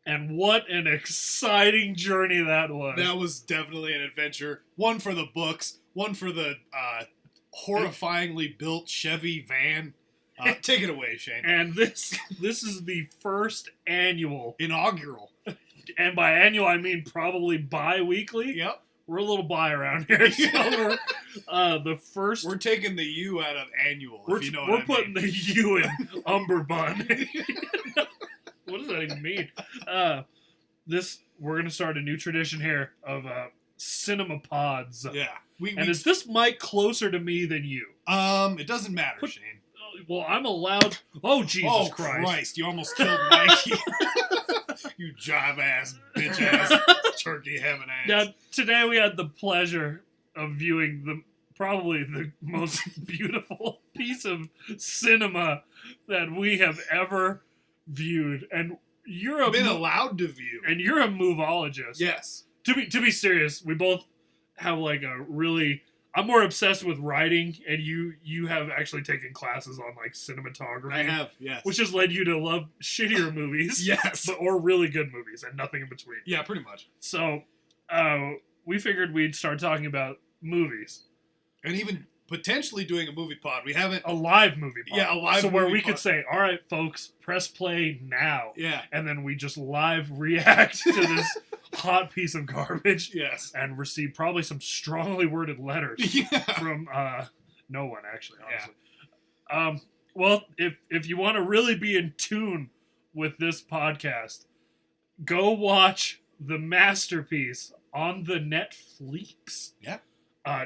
And what an exciting journey that was. That was definitely an adventure. One for the books, one for the horrifyingly built Chevy van. Take it away, Shane. And this is the first annual. Inaugural. And by annual, I mean probably bi-weekly. Yep. We're a little bi around here. So the first... We're taking the U out of annual, if you know what I mean. We're putting the U in Umberbun. What does that even mean? We're going to start a new tradition here of cinema pods. Yeah. Is this mic closer to me than you? It doesn't matter, Shane. Well, I'm allowed... Oh, Jesus Christ. You almost killed Mikey. You jive-ass, bitch-ass, turkey-heaven ass. Now, today we had the pleasure of viewing probably the most beautiful piece of cinema that we have ever viewed. And you're been allowed to view. And you're a moveologist. Yes. To be serious, we both have like a really... I'm more obsessed with writing, and you have actually taken classes on like cinematography. I have, yes. Which has led you to love shittier movies. Yes. Or really good movies, and nothing in between. Yeah, pretty much. So, we figured we'd start talking about movies. And even potentially doing a movie pod. We haven't... A live movie pod. Yeah, a live movie pod. So where we could say, all right, folks, press play now. Yeah. And then we just live react to this hot piece of garbage. Yes. And receive probably some strongly worded letters from no one, actually, honestly. Yeah. Well, if you want to really be in tune with this podcast, go watch the masterpiece on the Netflix. Yeah.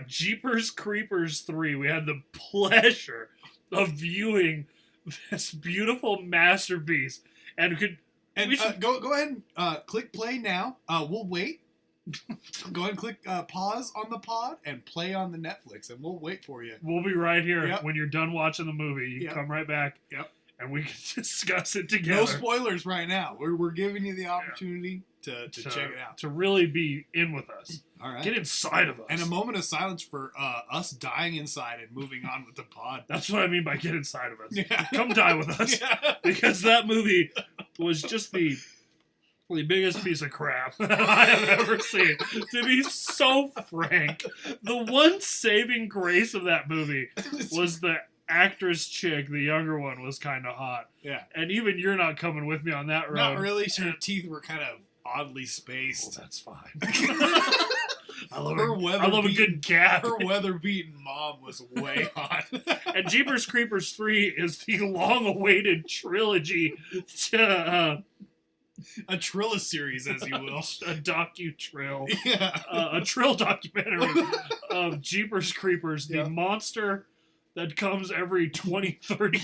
Jeepers Creepers 3. We had the pleasure of viewing this beautiful masterpiece. And go ahead and click play now. We'll wait. Go ahead and click pause on the pod and play on the Netflix, and we'll wait for you. We'll be right here. When you're done watching the movie. You come right back. Yep. And we can discuss it together. No spoilers right now. We're giving you the opportunity to check it out. To really be in with us. All right. Get inside of us. And a moment of silence for us dying inside and moving on with the pod. That's what I mean by get inside of us. Yeah. Come die with us. Yeah. Because that movie was just the biggest piece of crap that I have ever seen. To be so frank, the one saving grace of that movie was the actress chick, the younger one, was kind of hot. Yeah. And even you're not coming with me on that road. Not really. Her teeth were kind of oddly spaced. Well, that's fine. I love a good gap. Her weather-beaten mom was way hot. And Jeepers Creepers 3 is the long-awaited trilogy to... a Trilla series, as you will. A docu-trill. Yeah. A trill documentary of Jeepers Creepers, the monster that comes every 23rd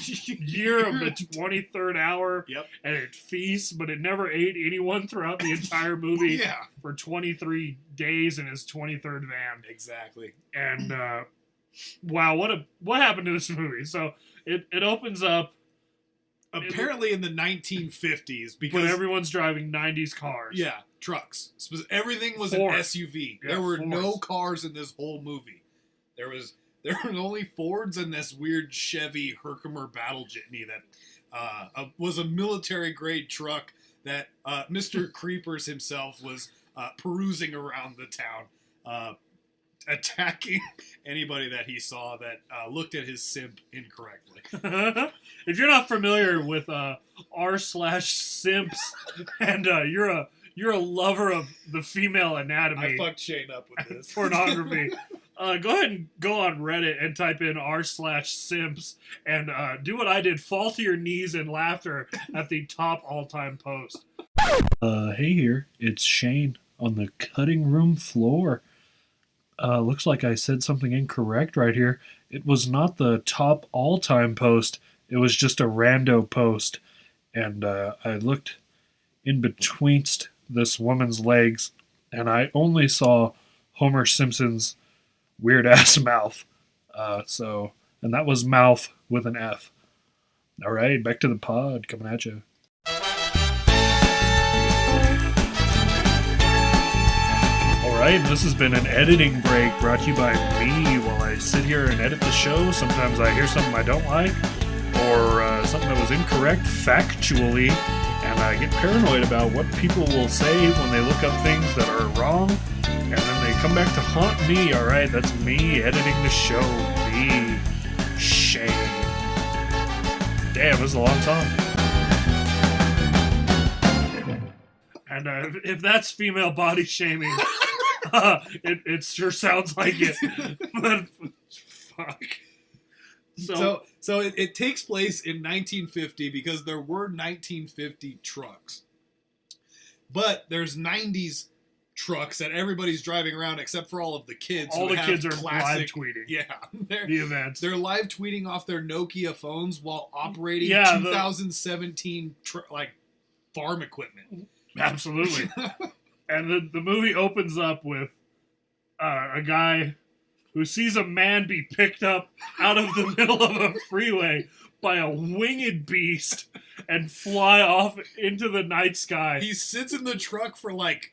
year of the 23rd hour. Yep. And it feasts, but it never ate anyone throughout the entire movie for 23 days in his 23rd van. Exactly. And, wow, what happened to this movie? So, it opens up apparently in the 1950s, because when everyone's driving 90s cars. Yeah, trucks. Everything was Ford. an SUV. Yeah, there were Fords. no cars in this whole movie. There were only Fords and this weird Chevy Herkimer battle jitney that was a military-grade truck that Mr. Creepers himself was perusing around the town, attacking anybody that he saw that looked at his simp incorrectly. If you're not familiar with r/simps and you're a lover of the female anatomy, I fucked Shane up with this pornography. Go ahead and go on Reddit and type in r/simps and do what I did: fall to your knees in laughter at the top all-time post. Hey here, it's Shane on the cutting room floor. Looks like I said something incorrect right here. It was not the top all-time post. It was just a rando post. And I looked in betweenst this woman's legs, and I only saw Homer Simpson's weird-ass mouth. And that was mouth with an F. All right, back to the pod, coming at you. Alright, this has been an editing break brought to you by me while I sit here and edit the show. Sometimes I hear something I don't like, or something that was incorrect factually, and I get paranoid about what people will say when they look up things that are wrong, and then they come back to haunt me. All right, that's me editing the show. Me, Shane. Damn, this is a long song. And if that's female body shaming, it sure sounds like it. But fuck. So it takes place in 1950 because there were 1950 trucks. But there's 90s trucks that everybody's driving around except for all of the kids. All the kids are classic, live tweeting. Yeah. The events. They're live tweeting off their Nokia phones while operating 2017 farm equipment. Absolutely. And the movie opens up with a guy who sees a man be picked up out of the middle of a freeway by a winged beast and fly off into the night sky. He sits in the truck for like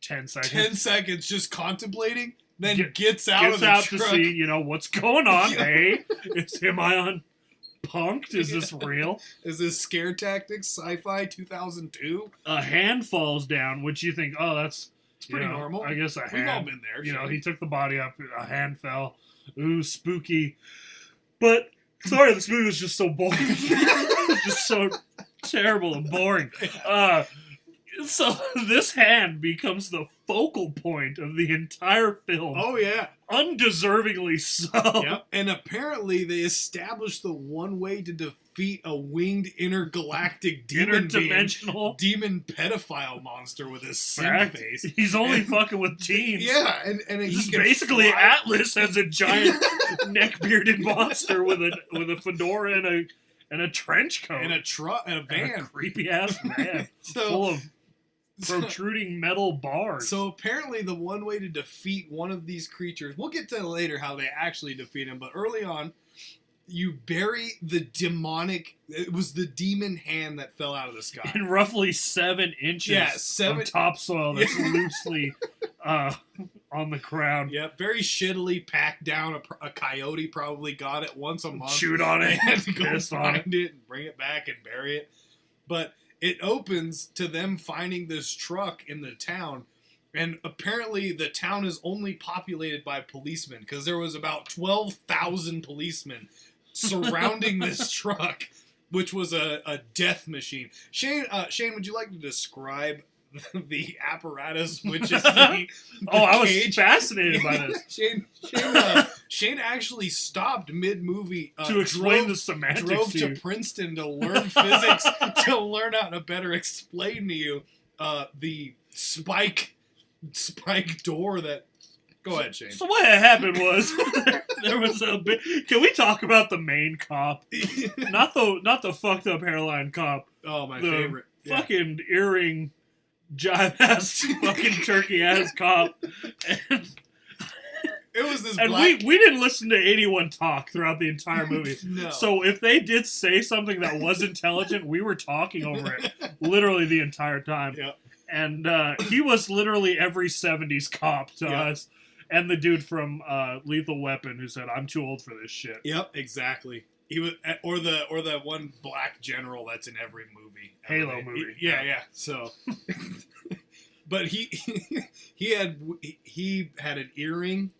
10 seconds. 10 seconds just contemplating, then gets out of the truck. to see, what's going on. Hey, am I on punked? Is this real? Is this Scare Tactics Sci-Fi 2002? A hand falls down, which you think, oh, that's pretty normal. I guess a hand. We've all been there. He took the body up, a hand fell. Ooh, spooky. But, sorry, this movie was just so boring. Just so terrible and boring. So this hand becomes the focal point of the entire film. Oh, yeah. Undeservingly so. Yep. And apparently they established the one way to defeat a winged intergalactic demon demon pedophile monster with a simp face. He's only fucking with teens. Yeah, and he's basically fly. Atlas as a giant neck-bearded monster with a fedora and a trench coat and a van, and a creepy ass van full of protruding metal bars. So apparently the one way to defeat one of these creatures, we'll get to later how they actually defeat him, but early on, you bury the demonic, it was the demon hand that fell out of the sky. In roughly 7 inches of topsoil that's loosely on the ground. Yeah, very shittily packed down. A coyote probably got it once a month. Chewed on it. Had to go find it and bring it back and bury it. But it opens to them finding this truck in the town, and apparently the town is only populated by policemen because there was about 12,000 policemen surrounding this truck, which was a death machine. Shane, would you like to describe the apparatus, which is the I was fascinated by this. Shane actually stopped mid-movie to explain the semantics. Drove to Princeton to learn physics, to learn how to better explain to you the spike door that. Go ahead, Shane. So what had happened was there was a bit. Can we talk about the main cop? Not the fucked up hairline cop. Oh, my favorite. Fucking earring. Jive ass fucking turkey ass cop, and it was this. And we didn't listen to anyone talk throughout the entire movie. No. So if they did say something that was intelligent, we were talking over it literally the entire time. Yep. And he was literally every 70s cop to us, and the dude from Lethal Weapon who said, "I'm too old for this shit." Yep, exactly. He was, or the one black general that's in every movie. Halo movie. Yeah. So, but he had an earring,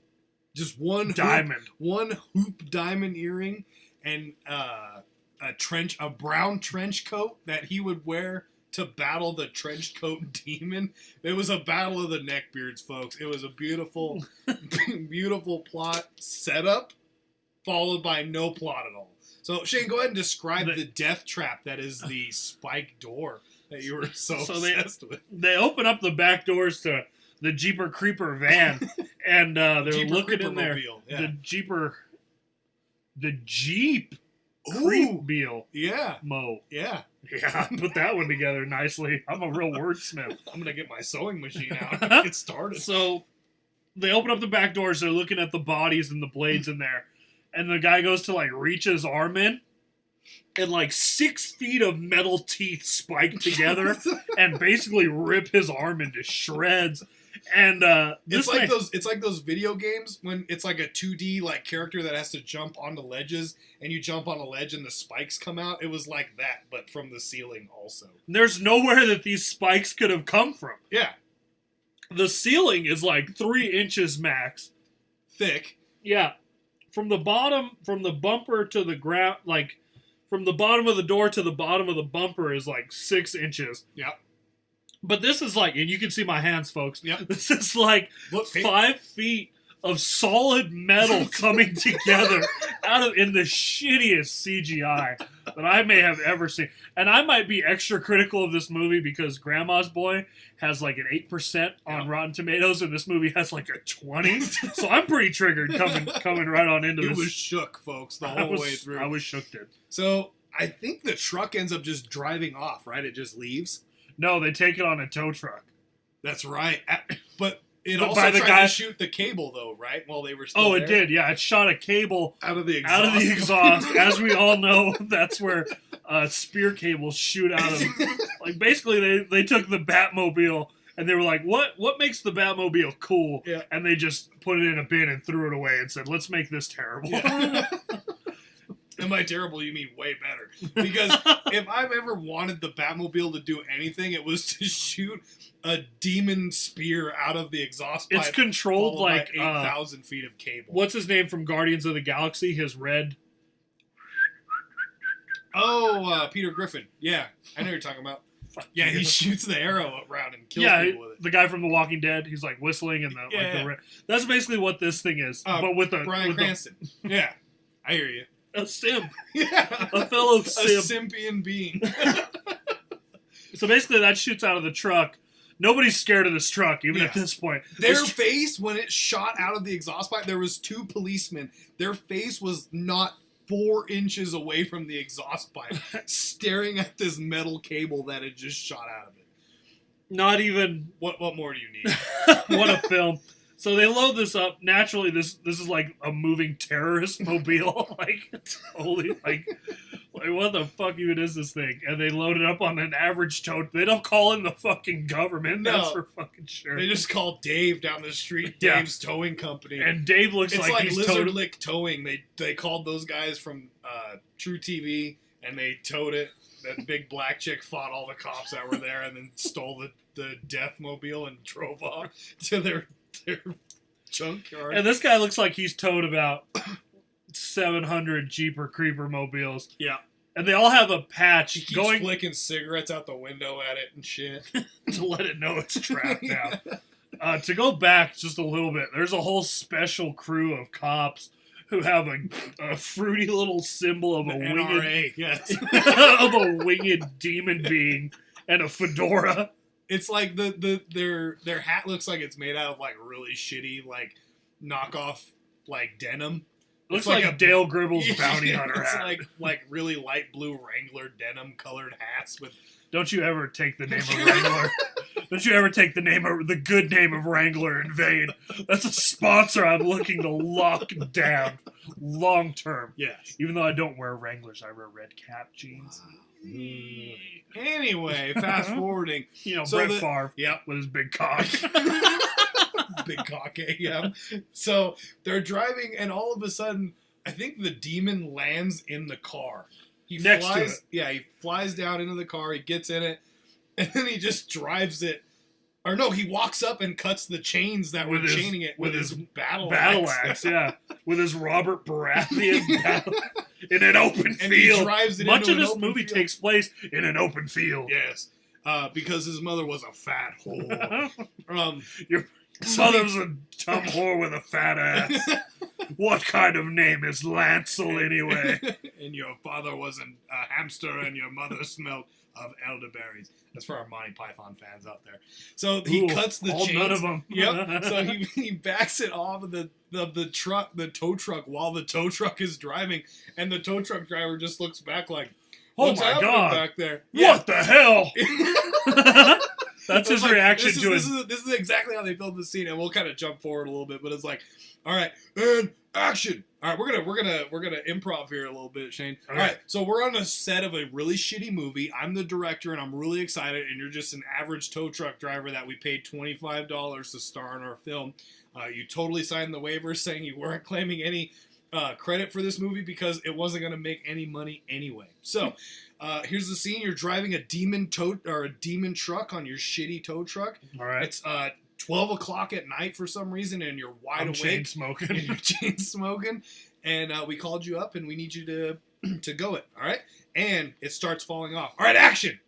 just one hoop diamond earring, and a brown trench coat that he would wear to battle the trench coat demon. It was a battle of the neckbeards, folks. It was a beautiful, beautiful plot setup, followed by no plot at all. So, Shane, go ahead and describe the death trap that is the spike door that you were so obsessed with. They open up the back doors to the Jeeper Creeper van, and they're looking in there. Yeah. The Jeep Creepmobile. Yeah. Mo. Yeah. Yeah, put that one together nicely. I'm a real wordsmith. I'm going to get my sewing machine out and get started. So, they open up the back doors, they're looking at the bodies and the blades in there. And the guy goes to, reach his arm in, and, 6 feet of metal teeth spike together and basically rip his arm into shreds. And it's like those video games when it's like a 2D like character that has to jump onto ledges, and you jump on a ledge and the spikes come out. It was like that, but from the ceiling also. There's nowhere that these spikes could have come from. Yeah. The ceiling is like 3 inches max. Thick. Yeah. From the bumper to the ground, like from the bottom of the door to the bottom of the bumper is like 6 inches. Yep. But this is like, and you can see my hands, folks. Yep. This is like 5 feet of solid metal coming together in the shittiest CGI that I may have ever seen. And I might be extra critical of this movie because Grandma's Boy has like an 8% on Rotten Tomatoes, and this movie has like a 20. So I'm pretty triggered coming right on into this. It was shook, folks, the whole way through. I was shooked. So I think the truck ends up just driving off, right? It just leaves. No, they take it on a tow truck. That's right. But it also tried to shoot the cable, though, right? While they were still there. It did, yeah. It shot a cable out of the exhaust. As we all know, that's where spear cables shoot out of. Like, basically, they took the Batmobile and they were like, what makes the Batmobile cool? Yeah. And they just put it in a bin and threw it away and said, let's make this terrible. Yeah. And by terrible, you mean way better. Because if I've ever wanted the Batmobile to do anything, it was to shoot a demon spear out of the exhaust pipe. It's controlled like 8,000 feet of cable. What's his name from Guardians of the Galaxy? His red. Oh, Peter Griffin. Yeah, I know what you're talking about. Yeah, he shoots the arrow around and kills people with it. The guy from The Walking Dead. He's like whistling and the red. That's basically what this thing is, but with Bryan Cranston. Yeah, I hear you. A simp. Yeah. A fellow simp. A simpian being. So basically that shoots out of the truck. Nobody's scared of this truck, even at this point. Their face, when it shot out of the exhaust pipe, there was 2 policemen. Their face was not 4 inches away from the exhaust pipe, staring at this metal cable that had just shot out of it. Not even... What more do you need? What a film. So they load this up. Naturally, this is like a moving terrorist mobile. Holy, what the fuck even is this thing? And they load it up on an average tow. They don't call in the fucking government. No. That's for fucking sure. They just call Dave down the street, Dave's towing company. And Dave looks it's like he's Lizard Lick Towing. They called those guys from True TV, and they towed it. That big black chick fought all the cops that were there and then stole the death mobile and drove off to their junkyard. And this guy looks like he's towed about 700 Jeeper Creeper mobiles. Yeah. And they all have a patch he keeps flicking cigarettes out the window at it and shit. to let it know it's trapped now. To go back just a little bit, there's a whole special crew of cops who have a fruity little symbol of a NRA, yes. of a winged demon being and a fedora. It's like their hat looks like it's made out of like really shitty like knockoff like denim. Looks like a Dale Gribble's bounty hunter it's hat. like really light blue Wrangler denim colored hats with. Don't you ever take the name of Wrangler? Don't you ever take the good name of Wrangler in vain? That's a sponsor I'm looking to lock down long term. Yes. Even though I don't wear Wranglers, I wear red cap jeans. Anyway, fast forwarding. Brett Favre. Yep. With his big cock. Big cock, yeah. So they're driving, and all of a sudden, I think the demon lands in the car. He flies down into the car, he gets in it, and then he just drives it. Or no, he walks up and cuts the chains that were chaining it with his battle axe. Yeah. With his Robert Baratheon battle in an open field. And he drives it Much into of this an movie field. takes place in an open field. Yes. Because his mother was a fat whore. Your mother's a dumb whore with a fat ass. What kind of name is Lancel anyway? And your father was a hamster and your mother smelled of elderberries. That's for our Monty Python fans out there. So he cuts the chains. None of them. Yep. So he backs it off of the truck, the tow truck, while the tow truck is driving, and the tow truck driver just looks back like, "What's happening back there? What the hell?" That's his reaction to it. This is exactly how they filmed the scene, and we'll kind of jump forward a little bit, but it's like, all right, and action. All right, we're gonna improv here a little bit, Shane. All right, so we're on a set of a really shitty movie. I'm the director, and I'm really excited, and you're just an average tow truck driver that we paid $25 to star in our film. You totally signed the waiver saying you weren't claiming any credit for this movie because it wasn't going to make any money anyway. So here's the scene. You're driving a demon truck on your shitty tow truck. All right. It's 12 o'clock at night for some reason, and you're wide awake. Chain smoking. And you're chain smoking. And we called you up, and we need you to go it. All right? And it starts falling off. All right, action.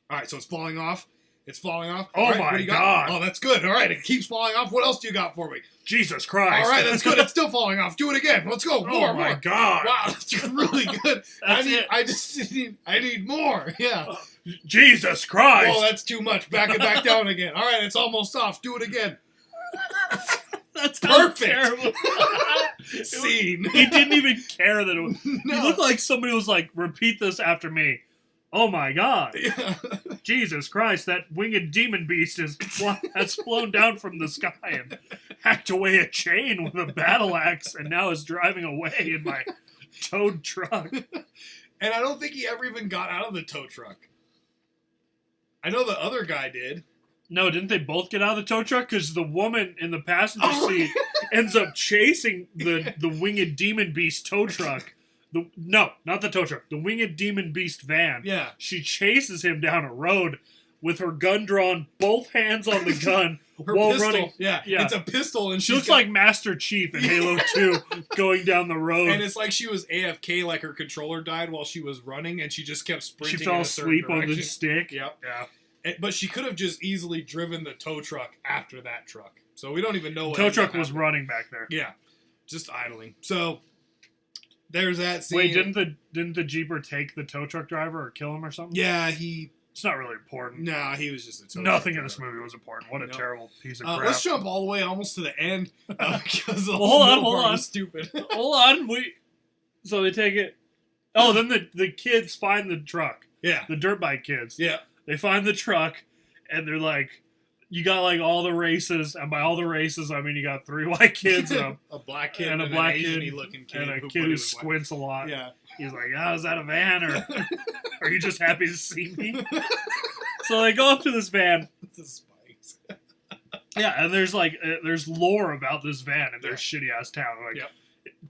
All right, so it's falling off. It's falling off. Oh, right, my God. Oh, that's good. All right, it keeps falling off. What else do you got for me? Jesus Christ. All right, that's good. It's still falling off. Do it again. Let's go. More. Oh, my God. Wow, that's really good. It. I need more. Yeah. Jesus Christ. Oh, that's too much. Back it back down again. All right, it's almost off. Do it again. That's perfect. Terrible. Scene. He didn't even care that it was. No. He looked like somebody was like, repeat this after me. Oh my God. Yeah. Jesus Christ, that winged demon beast has flown down from the sky and hacked away a chain with a battle axe and now is driving away in my towed truck. And I don't think he ever even got out of the tow truck. I know the other guy did. No, didn't they both get out of the tow truck? Because the woman in the passenger seat ends up chasing the winged demon beast tow truck. No, not the tow truck. The winged demon beast van. Yeah. She chases him down a road with her gun drawn, both hands on the gun Her while pistol. running. Yeah, it's a pistol, and she looks like Master Chief in Halo 2 going down the road. And it's like she was AFK, like her controller died while she was running, and she just kept sprinting. She fell asleep on the stick. Yep. Yeah. But she could have just easily driven the tow truck after that truck. So we don't even know what tow truck was running back there. Yeah, just idling. So there's that scene. Wait, didn't the Jeeper take the tow truck driver or kill him or something? Yeah, It's not really important. Nah, he was just a tow Nothing truck in this driver. movie was important. What a terrible piece of crap. Let's jump all the way almost to the end because the hold whole on. was stupid. Hold on, so they take it. Oh, then the kids find the truck. Yeah, the dirt bike kids. Yeah, they find the truck and they're like, you got like all the races, and by all the races I mean you got 3 white kids and a black kid and a black an kid Asian-looking kid and a kid who squints a lot. Yeah, he's like, oh, is that a van or are you just happy to see me? So they go up to this van. It's a spikes. Yeah, and there's like there's lore about this van and their shitty ass town. Like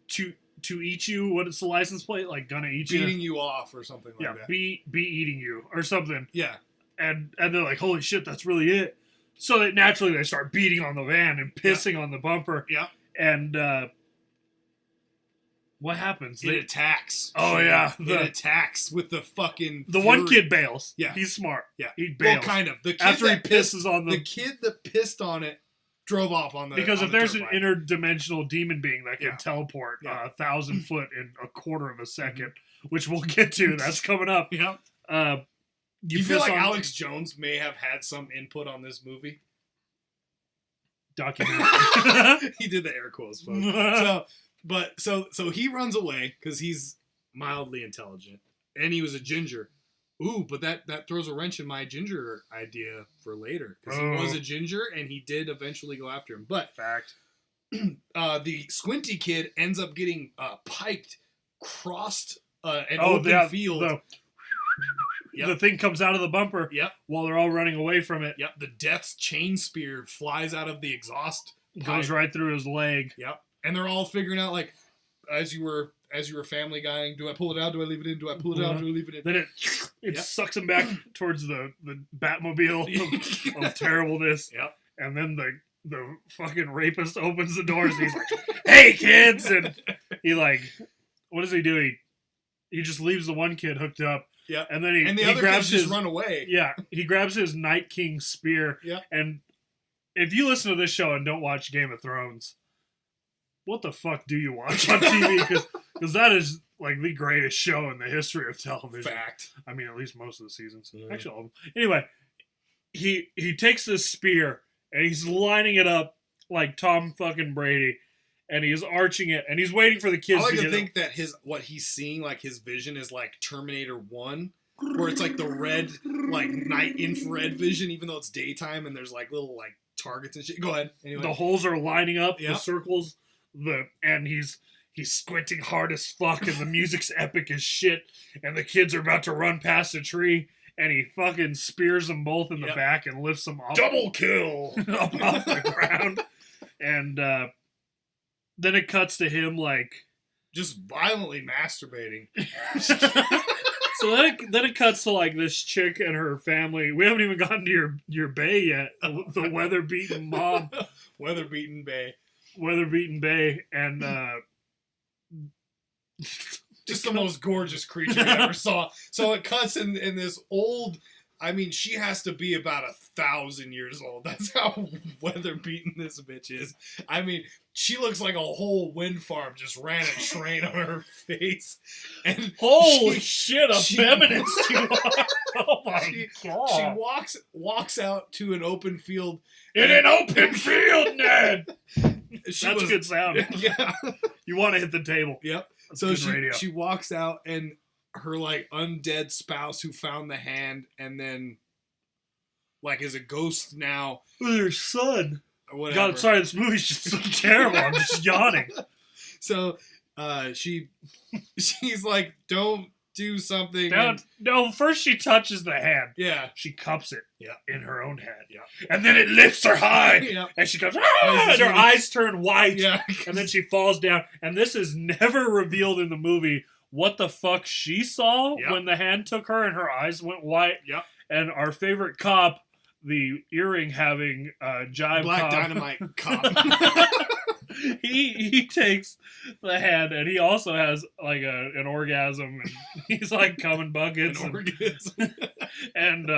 to eat you, what is the license plate? Like gonna eat you, beating you off or something like that. be eating you or something. Yeah, and they're like, holy shit, that's really it. So that naturally they start beating on the van and pissing on the bumper. Yeah, and what happens? It attacks. Oh yeah, it attacks with the fucking. The one kid bails. Yeah, he's smart. Yeah, he bails. Well, kind of. The kid after he pisses on the kid that pissed on it drove off on the. Because on if the there's an bike. interdimensional demon being that can teleport 1,000 foot in a quarter of a second, which we'll get to, that's coming up. Yeah. You feel like Alex Jones may have had some input on this movie? Documentary. He did the air quotes, folks. So he runs away because he's mildly intelligent, and he was a ginger. Ooh, but that throws a wrench in my ginger idea for later because he was a ginger, and he did eventually go after him. But the squinty kid ends up getting piked, crossed an open field. The thing comes out of the bumper while they're all running away from it. Yep. The Death's chain spear flies out of the exhaust. Goes right through his leg. Yep. And they're all figuring out, like, as you were Family Guying, do I pull it out? Do I leave it in? Do I pull it out? Do I leave it in? Then it sucks him back towards the Batmobile of terribleness. Yep. And then the fucking rapist opens the doors and he's like, hey, kids! And he like, what does he do? He just leaves the one kid hooked up. Yeah, and then the other grabs kids just run away. Yeah, he grabs his Night King spear. Yeah, and if you listen to this show and don't watch Game of Thrones, what the fuck do you watch on TV? Because that is like the greatest show in the history of television. Fact. I mean, at least most of the seasons. Actually, all of them. Anyway, he takes this spear and he's lining it up like Tom fucking Brady. And he's arching it, and he's waiting for the kids. I like to think that what he's seeing, like his vision, is like Terminator 1, where it's like the red, like night infrared vision, even though it's daytime and there's like little like targets and shit. Go ahead. Anyway. The holes are lining up, Yep. the circles, and he's squinting hard as fuck, and the music's epic as shit, and the kids are about to run past a tree, and he fucking spears them both in the back and lifts them up. Double kill! Up off the ground. And then it cuts to him like just violently masturbating. So then it cuts to like this chick and her family. We haven't even gotten to your bae yet. The weather-beaten mom. Weather-beaten bae. Weather-beaten bae. And just the most gorgeous creature I ever saw. So it cuts in this old... I mean, she has to be about 1,000 years old. That's how weather-beaten this bitch is. I mean, she looks like a whole wind farm just ran a train on her face. And holy shit, a feminist you are. Oh my god. She walks out to an open field. In an open field, Ned! That's a good sound. Yeah. You want to hit the table. Yep. That's so she walks out, and her like undead spouse who found the hand and then like is a ghost now. Their son. Or whatever. God, sorry, this movie's just so terrible. I'm just yawning. So she's like, don't do something. No, first she touches the hand. Yeah. She cups it in her own hand. Yeah. And then it lifts her high. Yeah. And she goes, ah! And her eyes turn white. Yeah. And then she falls down. And this is never revealed in the movie what the fuck she saw when the hand took her and her eyes went white. Yep. And our favorite cop, the earring having jive Black cop. Dynamite cop. he takes the hand and he also has like an orgasm and he's like coming buckets. And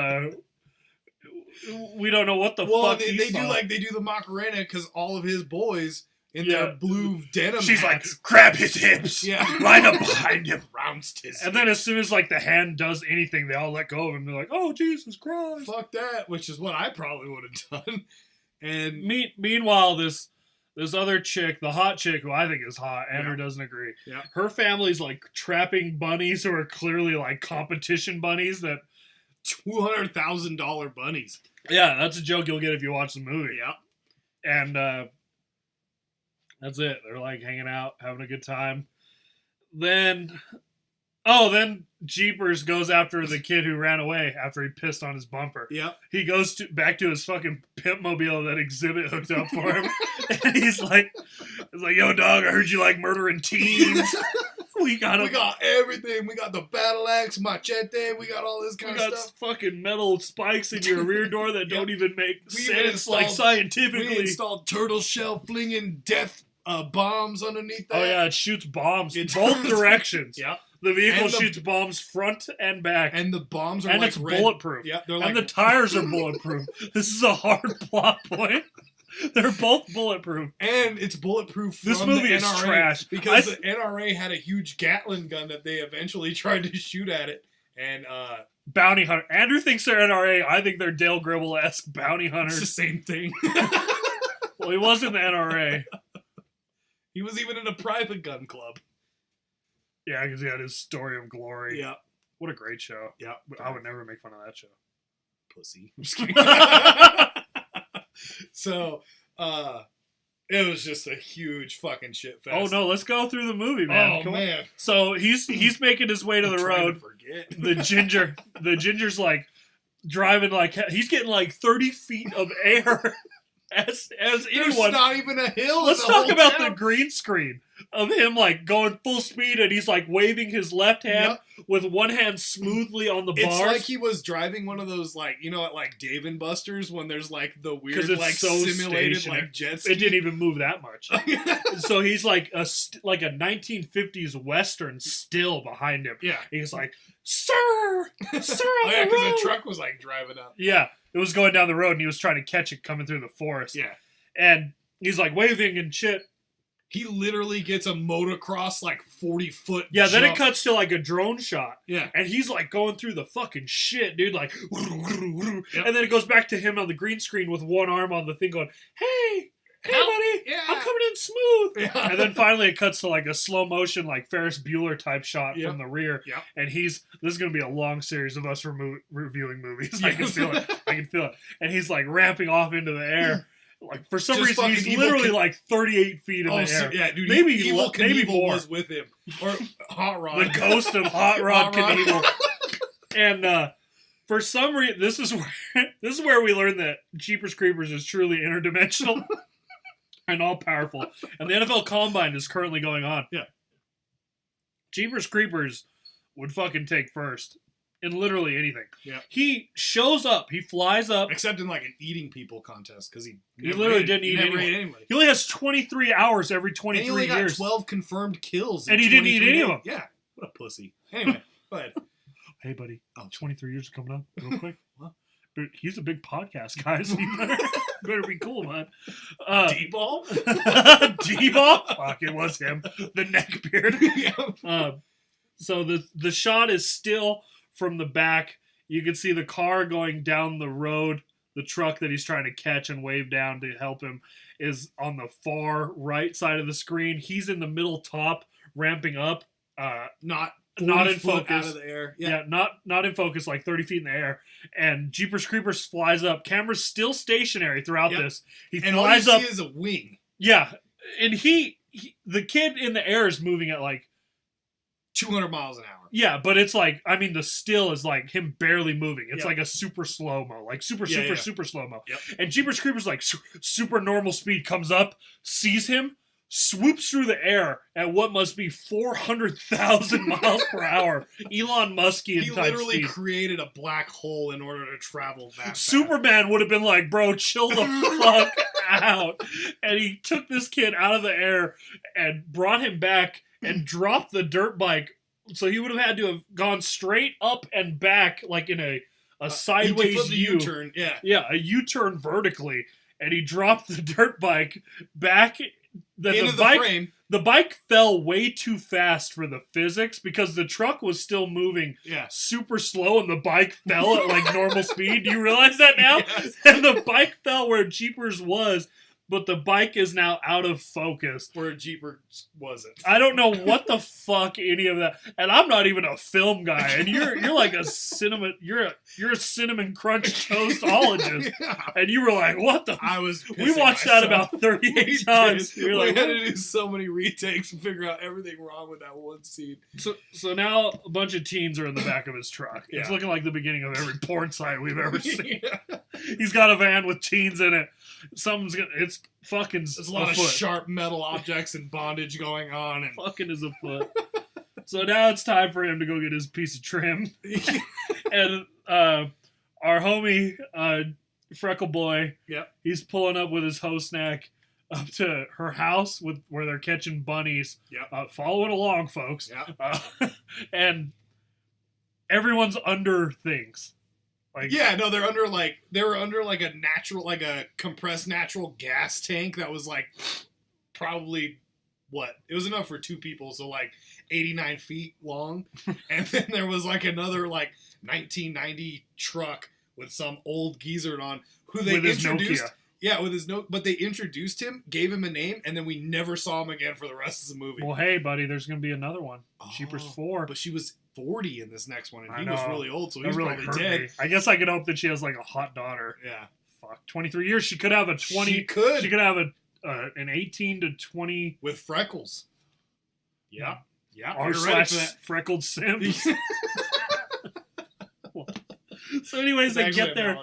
we don't know what the fuck they do the Macarena because all of his boys in their blue denim she's hats. like, grab his hips. Yeah. Line up behind him. Bounced his And then as soon as like the hand does anything, they all let go of him. They're like, oh, Jesus Christ. Fuck that, which is what I probably would have done. And meanwhile, this other chick, the hot chick, who I think is hot, Andrew doesn't agree. Yeah. Her family's like trapping bunnies who are clearly like competition bunnies that $200,000 bunnies. Yeah, that's a joke you'll get if you watch the movie. Yeah. And that's it. They're like hanging out, having a good time. Then Jeepers goes after the kid who ran away after he pissed on his bumper. Yep. He goes back to his fucking pimp mobile that Exhibit hooked up for him. And he's like, yo, dog, I heard you like murdering teens. We got everything. We got the battle axe, machete. We got all this kind of stuff. We got fucking metal spikes in your rear door that don't even make sense, like scientifically. We installed turtle shell flinging death bombs underneath that. Oh yeah, it shoots bombs in both directions. Yeah. The vehicle shoots bombs front and back. And the bombs are and like it's red. bulletproof. Yeah, they're and the tires are bulletproof. This is a hard plot point. They're both bulletproof. And it's bulletproof from this movie the is NRA trash. Because the NRA had a huge Gatling gun that they eventually tried to shoot at it. And bounty hunter. Andrew thinks they're NRA. I think they're Dale Gribble-esque bounty hunters. It's the same thing. Well, he was in the NRA. He was even in a private gun club. Yeah, because he had his Story of Glory. Yeah. What a great show. Yeah. I would never make fun of that show. Pussy. I'm just kidding. So, it was just a huge fucking shit fest. Oh no, let's go through the movie, man. Oh man. So he's making his way to the road. The ginger's like driving like he's getting like 30 feet of air as There's anyone. not even a hill. Let's talk about the green screen of him like going full speed and he's like waving his left hand with one hand smoothly on the bars. It's like he was driving one of those like, you know, at like Dave and Buster's when there's like the weird it's like so simulated stationary. like jet ski. It didn't even move that much. So he's like a 1950s Western still behind him. Yeah. He's like, sir, because the truck was like driving up. Yeah, it was going down the road and he was trying to catch it coming through the forest. Yeah. And he's like waving and shit. He literally gets a motocross like 40-foot Yeah, then jump. it cuts to like a drone shot. Yeah. And he's like going through the fucking shit, dude. Like, and then it goes back to him on the green screen with one arm on the thing going, hey, hey buddy, Yeah. I'm coming in smooth. Yeah. And then finally it cuts to like a slow motion, like Ferris Bueller type shot Yep. from the rear. Yep. And this is going to be a long series of us reviewing movies. I can Yes. feel it. I can feel it. And he's like ramping off into the air. Like for some Just reason, he's fucking literally evil like 38 feet in the air. Yeah, dude. Maybe Evil maybe Knievel more. was with him. Or Hot Rod. The ghost of Hot Rod Hot Rod. Knievel. And for some reason, this is where we learn that Jeepers Creepers is truly interdimensional and all powerful. And the NFL Combine is currently going on. Yeah. Jeepers Creepers would fucking take first in literally anything. Yeah. He shows up. He flies up. Except in like an eating people contest because he literally didn't eat anybody. He only has 23 hours every And 23 he only got years. 12 confirmed kills. And he didn't eat any of them. Yeah. What a pussy. Anyway, go ahead. Hey, buddy. Oh. 23 years are coming up real quick. What? Dude, he's a big podcast guy, so you better be cool, man. D-ball? D-ball? Fuck, it was him. The neck beard. Yeah. So the shot is still from the back. You can see the car going down the road. The truck that he's trying to catch and wave down to help him is on the far right side of the screen. He's in the middle top, ramping up. Not in 40 foot focus. out of the air. Yeah, not in focus, like 30 feet in the air. And Jeepers Creepers flies up. Camera's still stationary throughout this. He And all you flies up. see is a wing. Yeah, and the kid in the air is moving at like 200 miles an hour. Yeah, but it's like, I mean, the still is like him barely moving. It's Yep. like a super slow-mo, like super slow-mo. Yep. And Jeepers Creepers like super normal speed comes up, sees him, swoops through the air at what must be 400,000 miles per hour. Elon Muskian He type literally speed. created a black hole in order to travel that fast. Superman would have been like, bro, chill the fuck out. And he took this kid out of the air and brought him back and dropped the dirt bike. So he would have had to have gone straight up and back, like in a sideways U-turn. Yeah. Yeah, a U-turn vertically. And he dropped the dirt bike back. Into the frame. The bike fell way too fast for the physics because the truck was still moving super slow and the bike fell at like normal speed. Do you realize that now? Yes. And the bike fell where Jeepers was, but the bike is now out of focus. Where Jeepers wasn't. I don't know what the fuck any of that. And I'm not even a film guy. And you're like a cinnamon crunch toastologist. Yeah. And you were like, what the? I was. We watched that about 38 times. We had to do so many retakes to figure out everything wrong with that one scene. So now a bunch of teens are in the back of his truck. It's looking like the beginning of every porn site we've ever seen. Yeah. He's got a van with teens in it. It's fucking. There's a lot of sharp metal objects and bondage going on, and fucking is afoot. So now it's time for him to go get his piece of trim. And our homie, Freckle Boy, he's pulling up with his hoe snack up to her house where they're catching bunnies. Following along, folks. And everyone's under things. Like, they were under like a natural, like a compressed natural gas tank that was like probably it was enough for two people, so like 89 feet long. And then there was like another like 1990 truck with some old geezer on who they introduced. Yeah, with his note, but they introduced him, gave him a name, and then we never saw him again for the rest of the movie. Well, hey, buddy, there's going to be another one. Jeepers 4. But she was 40 in this next one, and he was really old, so he's really probably dead. Me. I guess I could hope that she has like a hot daughter. Yeah. Fuck, 23 years. She could have a 20. She could. She could have an 18 to 20 with freckles. Yeah. Yeah. R/ freckled Sims. So anyways, they get there.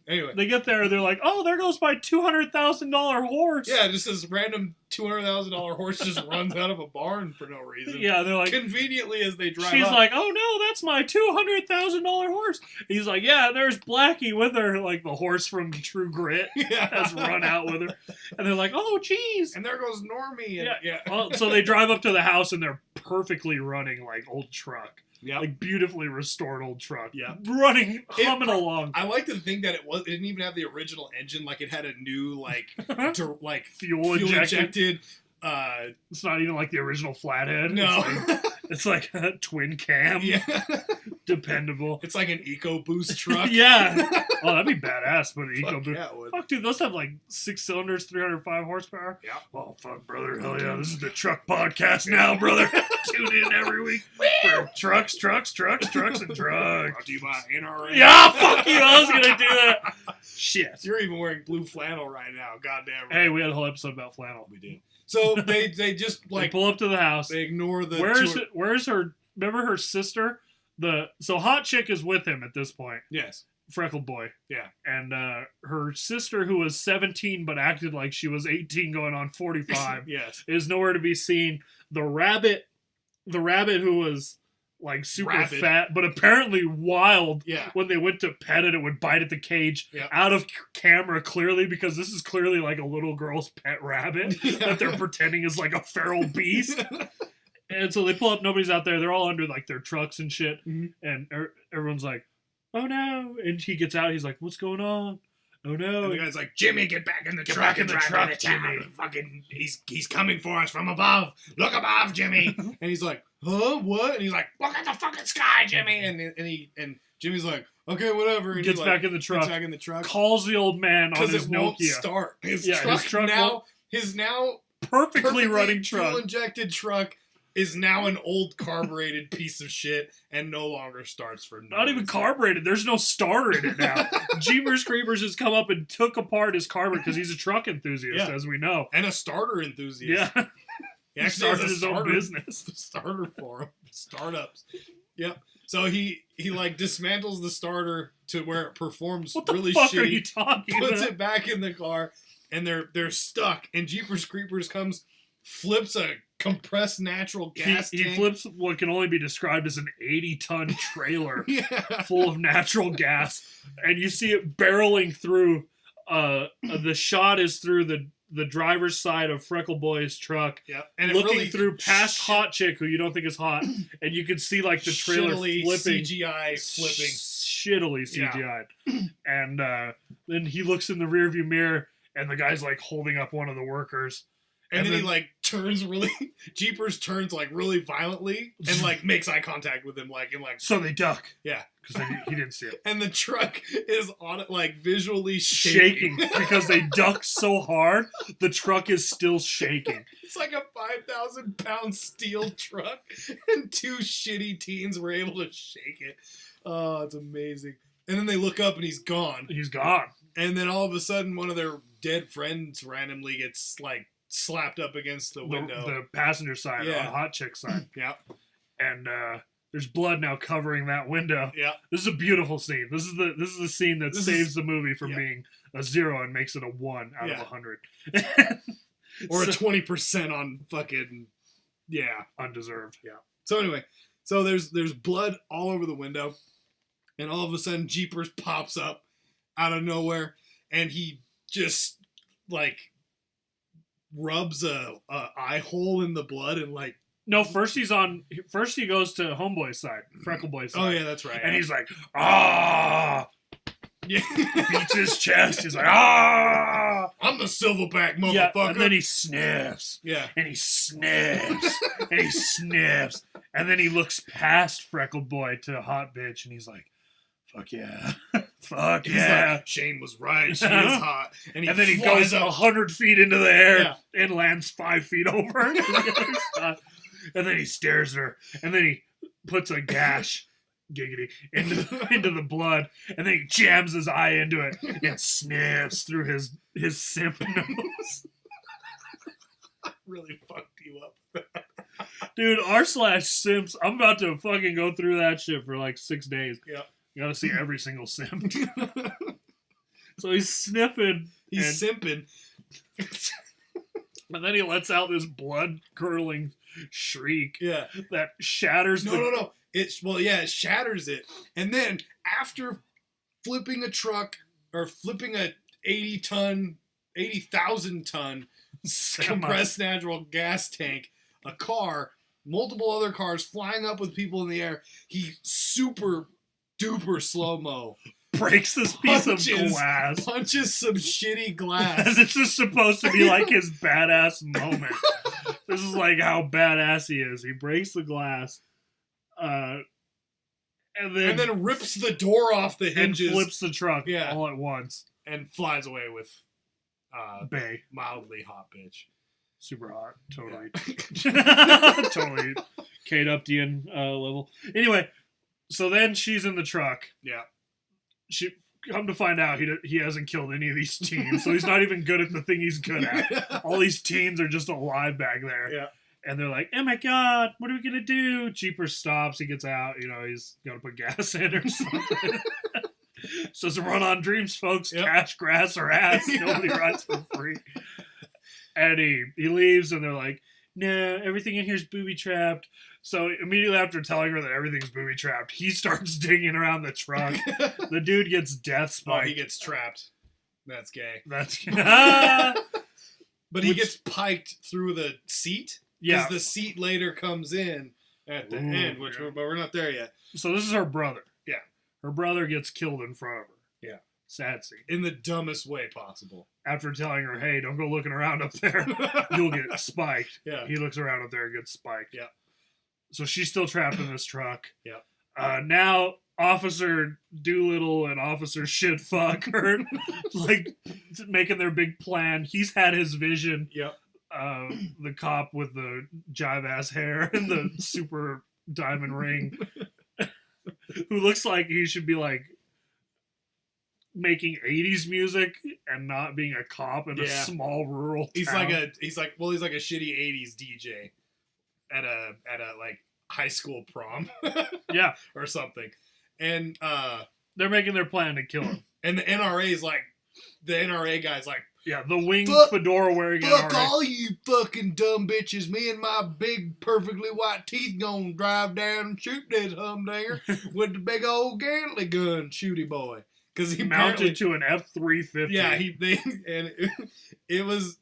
Anyway, they get there. They're like, "Oh, there goes my $200,000 horse." Yeah, just this random $200,000 horse just runs out of a barn for no reason. Yeah, they're like, conveniently as they drive. She's up. like, "Oh no, that's my $200,000 horse." He's like, "Yeah, and there's Blackie with her, like the horse from True Grit has run out with her." And they're like, "Oh, geez." And there goes Normie. And, Well, so they drive up to the house and they're perfectly running like old truck. Yeah, like beautifully restored old truck. Yeah, humming along. I like to think that it didn't even have the original engine. Like it had a new fuel injected It's not even like the original flathead. No. It's like a twin cam. Yeah. Dependable. It's like an EcoBoost truck. Yeah. Oh, that'd be badass, but an EcoBoost. Yeah, it would. Fuck, dude, those have like 6 cylinders, 305 horsepower. Yeah. Oh, fuck, brother. Hell yeah. This is the truck podcast now, brother. Tune in every week for trucks, and drugs. Brought to you by NRA. Yeah, fuck you. I was going to do that. Shit. You're even wearing blue flannel right now. Goddamn right. Hey, we had a whole episode about flannel. We did. So they just They like pull up to the house. they ignore the Where's her? Remember her sister? So hot chick is with him at this point. Yes. Freckled boy. Yeah. And her sister, who was 17 but acted like she was 18 going on 45, Yes. is nowhere to be seen. The rabbit who was like super Rabid. fat but apparently wild. Yeah. When they went to pet it would bite at the cage. Yeah. Out of camera clearly, because this is clearly like a little girl's pet rabbit that they're pretending is like a feral beast. And so they pull up, nobody's out there. They're all under like their trucks and shit. Mm-hmm. And everyone's like, "Oh no!" And he gets out. He's like, "What's going on?" "Oh no!" And the guy's like, "Jimmy, get back in the Get truck back in and the drive truck, into town. Jimmy. Fucking, he's coming for us from above. Look above, Jimmy." And he's like, "Huh? What?" And he's like, "Look at the fucking sky, Jimmy." And Jimmy's like, "Okay, whatever." And Gets he, back in the truck. Gets back in the truck. Calls the old man on Because his it won't Nokia. start. His Truck now, his now Perfectly running truck. fuel-injected truck is now an old carbureted piece of shit and no longer starts for no Not even reason. carbureted. There's no starter in it now. Jeepers Creepers has come up and took apart his carburetor because he's a truck enthusiast, Yeah. as we know. And a starter enthusiast. Yeah. He He actually has started a his own starter- business. starter for him. Startups. Yep. So he like dismantles the starter to where it performs What the really fuck shitty. are you talking Puts about? it back in the car, and they're stuck. And Jeepers Creepers comes, flips a compressed natural gas He tank. flips what can only be described as an 80-ton trailer Yeah. full of natural gas, and you see it barreling through. The shot is through the driver's side of Freckle Boy's truck, Yep. And it looking really through past Hot Chick, who you don't think is hot, and you can see like the trailer shittily flipping, CGI flipping. shittily CGI'd. And then he looks in the rearview mirror, and the guy's like holding up one of the workers. And then he like turns really Jeepers turns like really violently and like makes eye contact with him like in like So they duck. Yeah. Because he didn't see it. And the truck is on it like visually Shaking because they ducked so hard, the truck is still shaking. It's like a 5,000-pound steel truck, and two shitty teens were able to shake it. Oh, it's amazing. And then they look up and he's gone. He's gone. And then all of a sudden, one of their dead friends randomly gets like slapped up against the window. The passenger side, Yeah. on Hot Chick side. Yeah. And there's blood now covering that window. Yeah. This is a beautiful scene. This is the scene that This saves is- the movie from yeah. being a 0 and makes it a 1 out Yeah. of 100. Or a So- 20% on fucking yeah. undeserved. Yeah. So anyway, so there's blood all over the window, and all of a sudden Jeepers pops up out of nowhere, and he just like rubs a eye hole in the blood and like. No, first he goes to Homeboy's side, Freckle Boy's side. Oh yeah, that's right. And he's like, ah, yeah. beats his chest. He's like, ah, I'm the silverback motherfucker. yeah. And then he sniffs. Yeah. And he sniffs. And he sniffs. And then he looks past Freckle Boy to Hot Bitch, and he's like, fuck yeah. Fuck He's yeah. like, Shane was right. She is hot. And And then he flies goes up. 100 feet into the air Yeah. and lands 5 feet over. To the other side. And then he stares at her. And then he puts a gash, giggity, into the blood. And then he jams his eye into it and sniffs through his simp nose. Really fucked you up. Dude, r/simps, I'm about to fucking go through that shit for like 6 days. Yeah. You gotta see every single simp. So he's sniffing. He's and, simping. and then he lets out this blood-curdling shriek Yeah. that shatters No. It shatters it. And then after flipping a truck or flipping a 80,000 ton compressed natural gas tank, a car, multiple other cars flying up with people in the air, he super duper slow-mo breaks this piece of glass. Punches some shitty glass. This is supposed to be like his badass moment. This is like how badass he is. He breaks the glass. And then rips the door off the hinges. And flips the truck all at once. And flies away with Bay. Mildly hot bitch. Super hot. Totally. Yeah. Totally Kate Upton level. Anyway, so then she's in the truck. Yeah. She come to find out he hasn't killed any of these teens, so he's not even good at the thing he's good at. All these teens are just alive back there. Yeah. And they're like, oh my god, what are we gonna do? Jeeper stops, he gets out, he's gotta put gas in or something. So it's a run on dreams, folks. Yep. Cash, grass, or ass. Nobody rides for free. And he leaves, and they're like, no, everything in here's booby trapped. So immediately after telling her that everything's booby trapped, he starts digging around the truck. The dude gets death spiked. Oh, he gets trapped. That's gay. That's But he gets piked through the seat. Yeah. Because the seat later comes in at the end, but we're not there yet. So this is her brother. Yeah. Her brother gets killed in front of her. Yeah. Sad scene. In the dumbest way possible. After telling her, hey, don't go looking around up there. You'll get spiked. Yeah. He looks around up there and gets spiked. Yeah. So she's still trapped in this truck. Yeah. Now, Officer Doolittle and Officer Shitfuck are, like, making their big plan. He's had his vision. Yep. The cop with the jive-ass hair and the super diamond ring. Who looks like he should be, like, making 80s music and not being a cop in a small rural town. He's like a shitty 80s DJ at a like high school prom. Yeah. Or something. And they're making their plan to kill him. And the NRA guy's like, yeah, the winged fedora wearing fuck NRA. All you fucking dumb bitches. Me and my big, perfectly white teeth gonna drive down and shoot this humdinger with the big old Gatling gun, shooty boy. Because he mounted to an F-350. Yeah, it was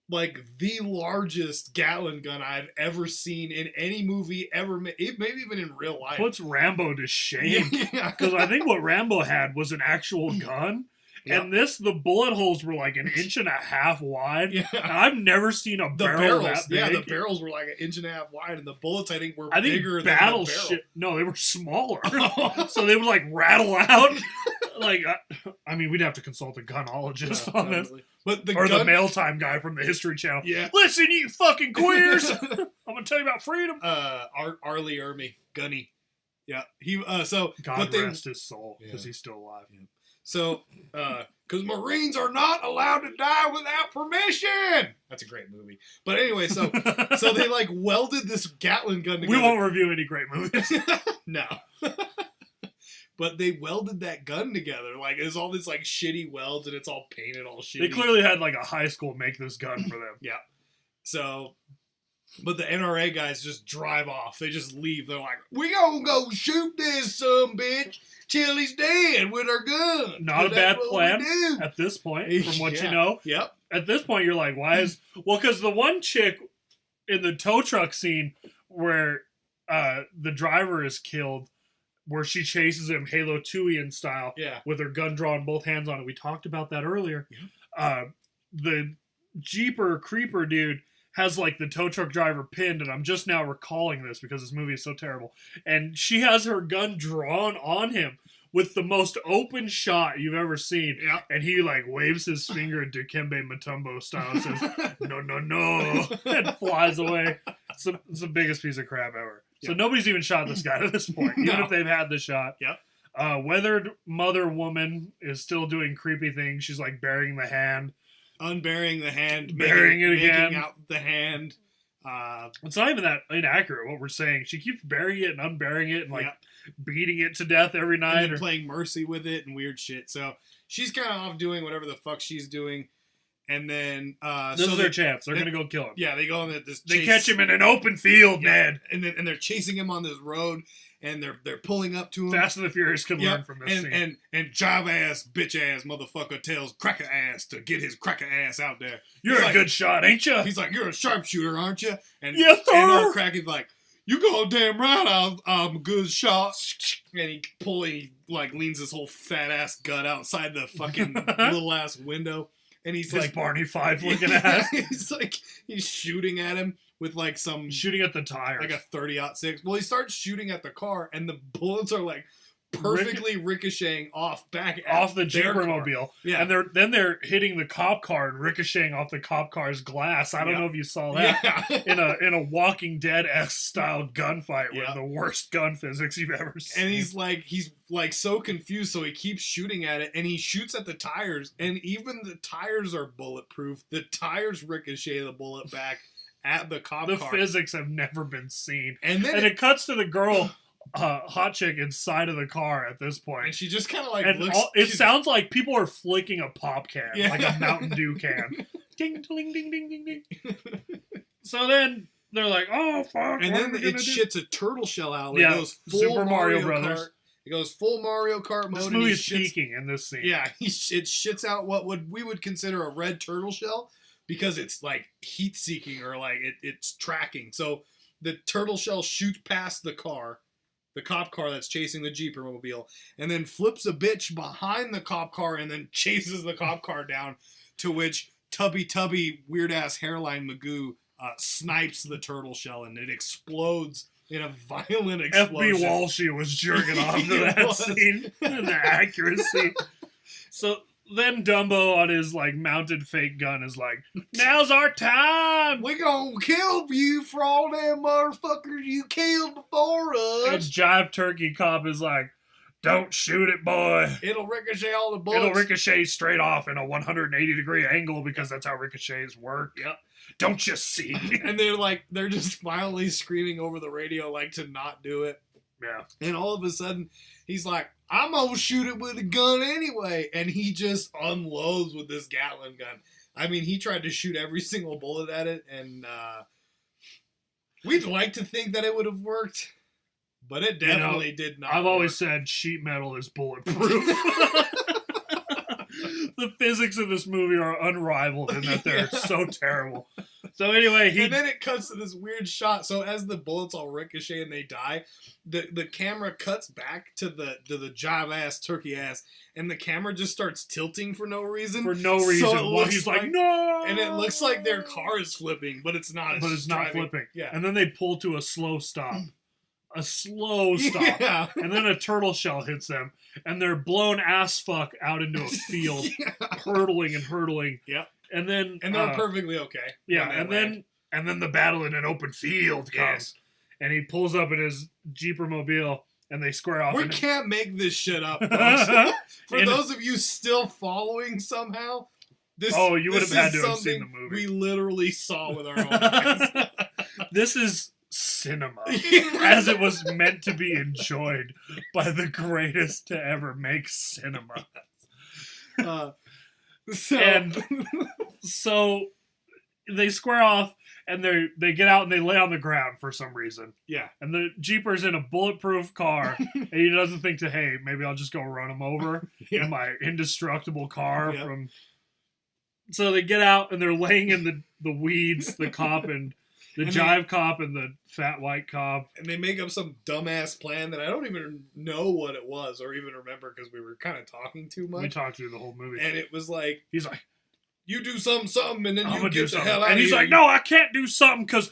like the largest Gatling gun I've ever seen in any movie ever made, maybe even in real life. Puts Rambo to shame. Because I think what Rambo had was an actual gun. Yep. And the bullet holes were like an inch and a half wide. Yeah. And I've never seen a barrel that big. Yeah, the barrels were like an inch and a half wide, and the bullets I think were bigger than the barrel. No, they were smaller. So they would like rattle out. Like, I mean, we'd have to consult a gunologist on this. But the mail time guy from the History Channel. Yeah. Listen, you fucking queers! I'm gonna tell you about freedom. Arlie Ermy, Gunny. Yeah, he. God rest his soul, because he's still alive. Yeah. So, because Marines are not allowed to die without permission. That's a great movie. But anyway, so they like welded this Gatling gun together. We won't review any great movies. No. But they welded that gun together. Like, there's all this like shitty welds, and it's all painted all shitty. They clearly had like a high school make this gun for them. Yeah. So, but the NRA guys just drive off. They just leave. They're like, we gonna go shoot this bitch till he's dead with our gun. Not a bad plan at this point, from what you know. Yep. At this point, you're like, why is... Well, because the one chick in the tow truck scene where the driver is killed, where she chases him Halo 2-ian style with her gun drawn, both hands on it. We talked about that earlier. Yeah. The Jeeper Creeper dude has like the tow truck driver pinned, and I'm just now recalling this because this movie is so terrible. And she has her gun drawn on him with the most open shot you've ever seen. Yeah. And he like waves his finger Dikembe Mutombo style and says, no, no, no, and flies away. It's the biggest piece of crap ever. So nobody's even shot this guy at this point, even if they've had the shot. Yep. Weathered mother woman is still doing creepy things. She's like burying the hand. Unburying the hand, burying it again, making out the hand. It's not even that inaccurate what we're saying. She keeps burying it and unburying it and like beating it to death every night, and playing mercy with it and weird shit. So she's kind of off doing whatever the fuck she's doing. And then this is their chance. They're gonna go kill him. Yeah, they go on this. They catch him in an open field, Ned. And they're chasing him on this road, and they're pulling up to him. Fast and the Furious can learn from this scene. And jive ass, bitch ass motherfucker tells cracker ass to get his cracker ass out there. You're a good shot, ain't you? He's like, you're a sharpshooter, aren't you? And yes, sir. And old Cracker's like, You goddamn right, I'm a good shot. And he leans his whole fat ass gut outside the fucking little ass window. And he's His like Barney Five looking ass. He's shooting at him with like some shooting at the tires, like a 30-06. Well, he starts shooting at the car, and the bullets are like perfectly ricocheting off the Jeeper-mobile. Yeah, and they're hitting the cop car and ricocheting off the cop car's glass. I don't know if you saw that. Yeah. in a Walking Dead-esque style gunfight with the worst gun physics you've ever seen. And he's so confused, so he keeps shooting at it, and he shoots at the tires, and even the tires are bulletproof. The tires ricochet the bullet back at the cop car. The physics have never been seen. And then it cuts to the girl, hot chick, inside of the car at this point. And she just kind of like looks... it sounds like people are flicking a pop can, like a Mountain Dew can. Ding, ding, ding, ding, ding, ding. So then they're like, oh, fuck. And then it shits a turtle shell out. Yeah, it goes full Super Mario Brothers. Kart. It goes full Mario Kart mode. This movie's peaking in this scene. Yeah, it shits out what we would consider a red turtle shell, because it's like heat seeking, or like it's tracking. So the turtle shell shoots past the car, the cop car that's chasing the Jeeper-mobile, and then flips a bitch behind the cop car and then chases the cop car down, to which Tubby weird ass hairline Magoo snipes the turtle shell, and it explodes in a violent explosion. FB Walshy was jerking off to that scene and the accuracy. So then Dumbo on his like mounted fake gun is like, now's our time. We gonna kill you for all them motherfuckers you killed before us. And Jive Turkey Cop is like, don't shoot it, boy. It'll ricochet all the bullets. It'll ricochet straight off in a 180-degree angle, because that's how ricochets work. Yep. Don't you see? And they're just violently screaming over the radio like to not do it. Yeah. And all of a sudden, he's like, I'm gonna shoot it with a gun anyway. And he just unloads with this Gatling gun. I mean, he tried to shoot every single bullet at it, and we'd like to think that it would have worked, but it definitely did not. I've always said sheet metal is bulletproof. The physics of this movie are unrivaled in that they're so terrible. So anyway, and then it cuts to this weird shot. So as the bullets all ricochet and they die, the camera cuts back to the jive ass turkey ass, and the camera just starts tilting for no reason. So he's like, no, and it looks like their car is flipping, but it's not. It's not flipping. Yeah. And then they pull to a slow stop. Yeah. And then a turtle shell hits them, and they're blown ass fuck out into a field, hurtling. Yep. And then they're perfectly okay. Yeah. And then the battle in an open field comes, yes. And he pulls up in his Jeeper-mobile, and they square off. We can't make this shit up, folks. For those of you still following somehow, you would have had to have seen the movie. We literally saw with our own eyes. This is cinema, as it was meant to be enjoyed by the greatest to ever make cinema. So they square off, and they get out and they lay on the ground for some reason. Yeah. And the Jeeper's in a bulletproof car, and he doesn't think hey, maybe I'll just go run him over in my indestructible car from. So they get out and they're laying in the weeds, the cop and the jive cop and the fat white cop. And they make up some dumbass plan that I don't even know what it was or even remember, because we were kind of talking too much. We talked through the whole movie. And it was like, he's like, you do something, and then you get the hell out of here. And he's like, no, I can't do something because,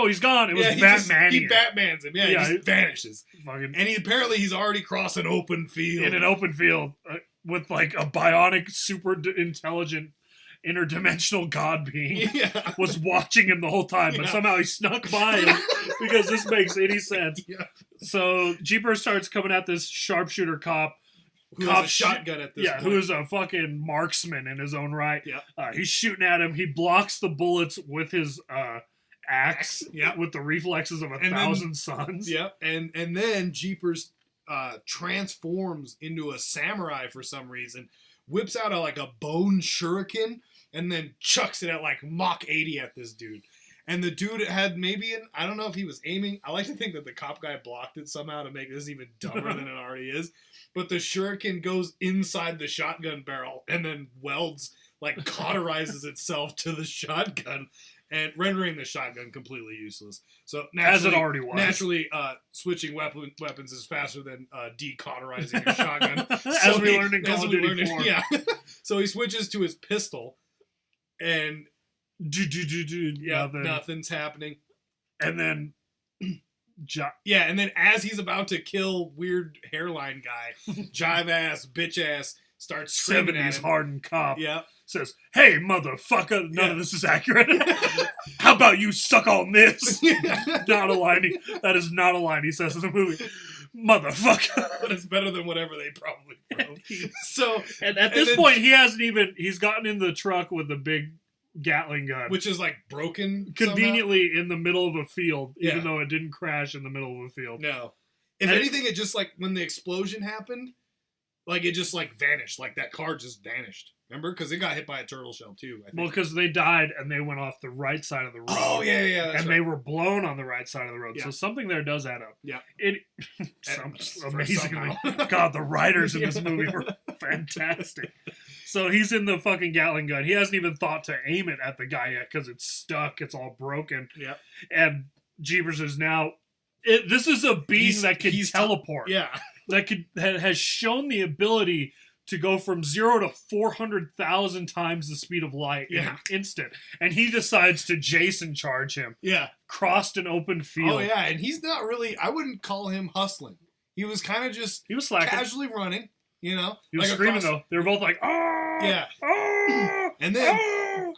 he's gone. It was Batman. He Batmans him. Yeah, he just vanishes. And he's already crossed an open field. In an open field with like a bionic, super intelligent, interdimensional god being was watching him the whole time, but somehow he snuck by him because this makes any sense. Yeah. So Jeeper starts coming at this sharpshooter cop. Who has a shotgun at this point. Who is a fucking marksman in his own right. Yeah. He's shooting at him. He blocks the bullets with his axe with the reflexes of 1,000 suns. Yep. And then Jeepers transforms into a samurai for some reason, whips out a bone shuriken, and then chucks it at like Mach 80 at this dude. And the dude had I don't know if he was aiming. I like to think that the cop guy blocked it somehow to make this even dumber than it already is. But the shuriken goes inside the shotgun barrel and then welds, cauterizes itself to the shotgun. and rendering the shotgun completely useless. So as it already was. Naturally, switching weapons is faster than decauterizing a shotgun. As we learned in Call of Duty 4. Yeah. So he switches to his pistol, and nothing's happening. And then, and then as he's about to kill weird hairline guy, jive ass, bitch ass starts screaming at him. hardened cop. Yeah. Says, "Hey, motherfucker, none of this is accurate. How about you suck on this?" Not a line. That is not a line he says in the movie. Motherfucker. But it's better than whatever they probably wrote. So, and at this point, he's gotten in the truck with the big Gatling gun, which is like broken conveniently in the middle of a field, even though it didn't crash in the middle of a field. No. If anything, it just like when the explosion happened, like it just like vanished. Like that car just vanished. Remember? Because it got hit by a turtle shell too. I think. Well, because they died and they went off the right side of the road. Oh yeah. And they were blown on the right side of the road. Yeah. So something there does add up. Yeah. Amazingly, God, the writers in this movie were fantastic. So he's in the fucking Gatling gun. He hasn't even thought to aim it at the guy yet because it's stuck. It's all broken. Yeah. And Jeepers is now. This is a being that can teleport. That has shown the ability to go from 0 to 400,000 times the speed of light in an instant. And he decides to Jason charge him. Yeah. Crossed an open field. Oh, yeah. And he's not really, I wouldn't call him hustling. He was kind of just he was slacking. Casually running, you know. He was screaming, though. They were both like, oh! Yeah. Oh! And then,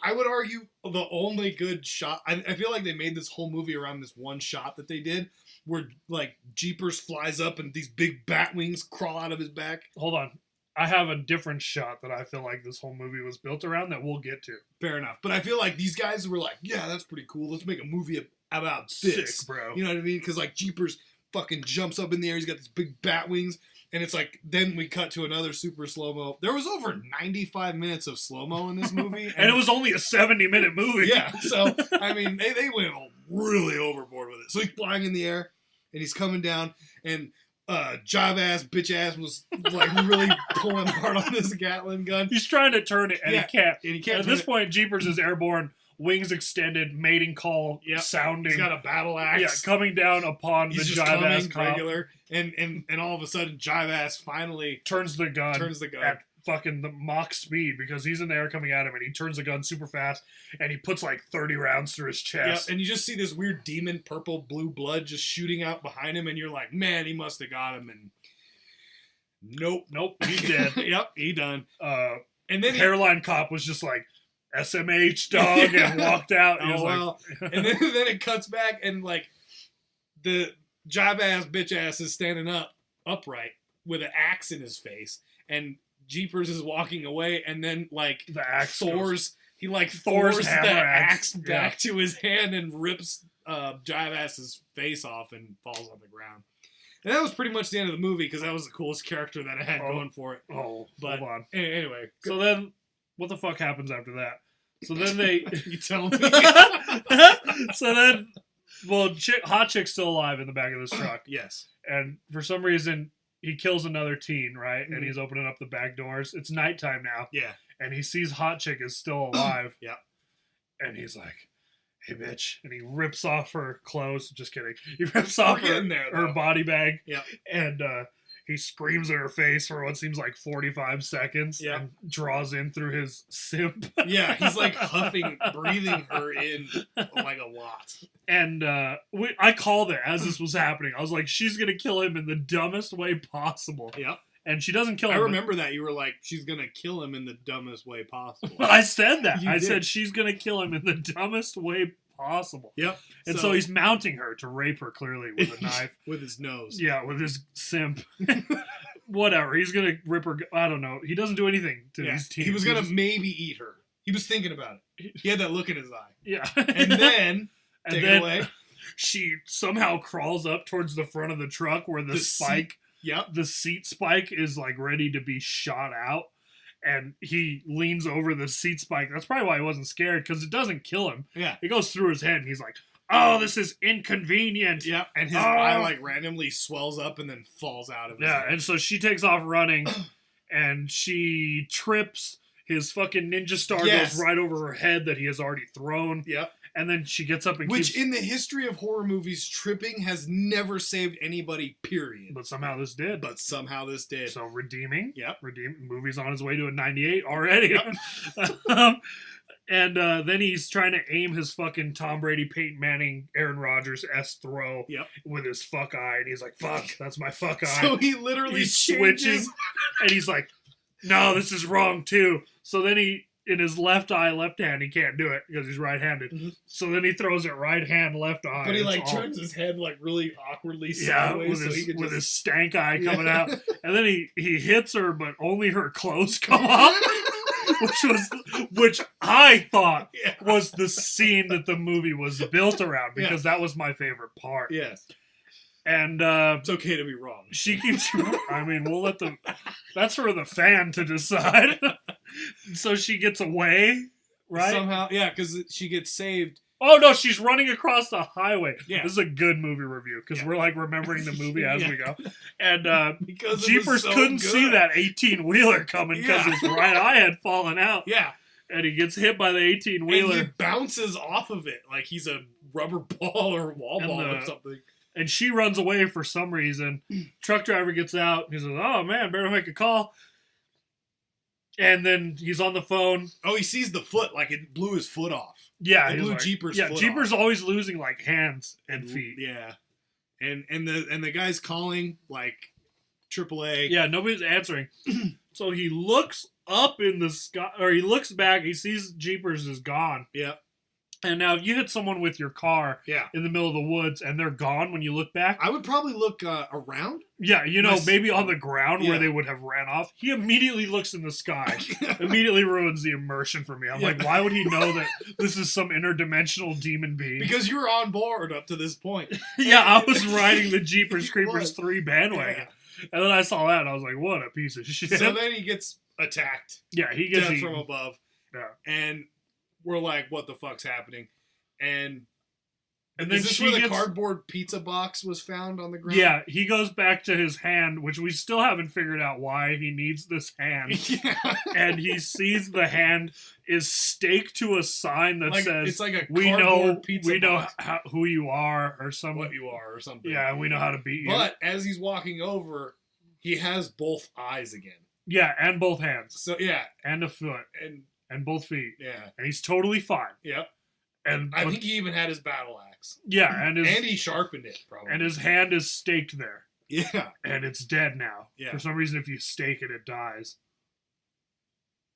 I would argue, the only good shot, I feel like they made this whole movie around this one shot that they did, where, like, Jeepers flies up and these big bat wings crawl out of his back. Hold on. I have a different shot that I feel like this whole movie was built around that we'll get to. Fair enough. But I feel like these guys were like, yeah, that's pretty cool. Let's make a movie about this. Sick, bro. You know what I mean? Because, like, Jeepers fucking jumps up in the air. He's got these big bat wings. And it's like, then we cut to another super slow-mo. There was over 95 minutes of slow-mo in this movie. And it was only a 70-minute movie. Yeah. So, I mean, they went really overboard with it. So he's flying in the air, and he's coming down, and jive ass, bitch ass was like really pulling hard on this Gatling gun. He's trying to turn it, and he can't. And he can't. At this point, Jeepers is airborne, wings extended, mating call sounding. He's got a battle axe. Yeah, coming down upon the jive ass cop. Regular, and all of a sudden, jive ass finally turns the gun at fucking the Mach speed because he's in the air coming at him, and he turns the gun super fast, and he puts like 30 rounds through his chest. Yeah, and you just see this weird demon purple blue blood just shooting out behind him, and you're like, man, he must have got him, and nope, he's dead. Yep, he done. And then hairline cop was just like SMH dog and walked out. And and then it cuts back, and like the jive ass bitch ass is standing upright with an axe in his face, and Jeepers is walking away, and then like the axe throws the axe back to his hand and rips jive ass's face off and falls on the ground. And that was pretty much the end of the movie because that was the coolest character that it had going for it. But hold on. Anyway, so then what the fuck happens after that? So then they you tell me. So then, Hot Chick's still alive in the back of this truck. Yes, and for some reason. He kills another teen, right? Mm-hmm. And he's opening up the back doors. It's nighttime now. Yeah. And he sees Hot Chick is still alive. Yeah. And he's like, hey, bitch. And he rips off her clothes. Just kidding. He rips off her body bag. Yeah. And he screams in her face for what seems like 45 seconds. Yeah. And draws in through his simp. Yeah. He's like huffing, breathing her in like a lot. And I called it as this was happening. I was like, she's going to kill him in the dumbest way possible. Yep. And she doesn't kill him. I remember that. You were like, she's going to kill him in the dumbest way possible. I said that. I said she's going to kill him in the dumbest way possible. Yep. And so he's mounting her to rape her, clearly, with a knife. With his nose. Yeah, with his simp. Whatever. He's going to rip her. I don't know. He doesn't do anything to these teens. He was going to maybe eat her. He was thinking about it. He had that look in his eye. Yeah. And then... Take it away. She somehow crawls up towards the front of the truck where the spike, the seat spike is like ready to be shot out. And he leans over the seat spike. That's probably why he wasn't scared, because it doesn't kill him. Yeah. It goes through his head, and he's like, oh, this is inconvenient. Yeah. And his eye like randomly swells up and then falls out of his head. And so she takes off running, and she trips his fucking ninja star Yes. goes right over her head that he has already thrown. Yep. And then she gets up and Which, in the history of horror movies, tripping has never saved anybody, period. But somehow this did. So redeeming. Yep. Movie's on his way to a 98 already. Yep. And then he's trying to aim his fucking Tom Brady, Peyton Manning, Aaron Rodgers-esque throw with his fuck eye. And he's like, fuck, that's my fuck eye. So he literally switches. And he's like, no, this is wrong too. So then in his left hand, he can't do it because he's right-handed. Mm-hmm. So then he throws it right hand, left eye. But he turns his head really awkwardly sideways. With his stank eye coming out. And then he hits her, but only her clothes come off. Which I thought was the scene that the movie was built around, because that was my favorite part. Yes. And it's okay to be wrong. She keeps. I mean, we'll let them. That's for the fan to decide. So she gets away, right? Somehow, yeah, because she gets saved. Oh no, she's running across the highway. Yeah. This is a good movie review because we're remembering the movie as we go. And because Jeepers couldn't see that 18-wheeler coming because his right eye had fallen out. Yeah. And he gets hit by the 18-wheeler. And he bounces off of it like he's a rubber ball or wall ball or something. And she runs away for some reason. Truck driver gets out. He says, oh, man, better make a call. And then he's on the phone. Oh, he sees the foot, like it blew his foot off. Yeah. It blew Jeepers' foot Jeepers off. Always losing, hands and feet. Yeah. And the guy's calling, AAA. Yeah, nobody's answering. So he looks up in the sky, or he looks back, he sees Jeepers is gone. Yeah. And now if you hit someone with your car in the middle of the woods and they're gone when you look back. I would probably look around. Yeah, maybe on the ground where they would have ran off. He immediately looks in the sky. Immediately ruins the immersion for me. I'm like, why would he know that this is some interdimensional demon being? Because you were on board up to this point. Yeah, I was riding the Jeepers Creepers 3 bandwagon. Yeah. And then I saw that and I was like, what a piece of shit. So then he gets attacked. Yeah, he gets death from above. Yeah. And we're like, what the fuck's happening? And then is this where the cardboard pizza box was found on the ground? Yeah, he goes back to his hand, which we still haven't figured out why he needs this hand. Yeah. And he sees the hand is staked to a sign that says, it's like a we cardboard pizza know box. who you are, or something. What you are, or something. Yeah, we know how to beat you. But as he's walking over, he has both eyes again. Yeah, and both hands. So, yeah. And a foot. And both feet. Yeah. And he's totally fine. Yep. And I think he even had his battle axe. Yeah, and he sharpened it, probably. And his hand is staked there. Yeah. And it's dead now. Yeah. For some reason, if you stake it, it dies.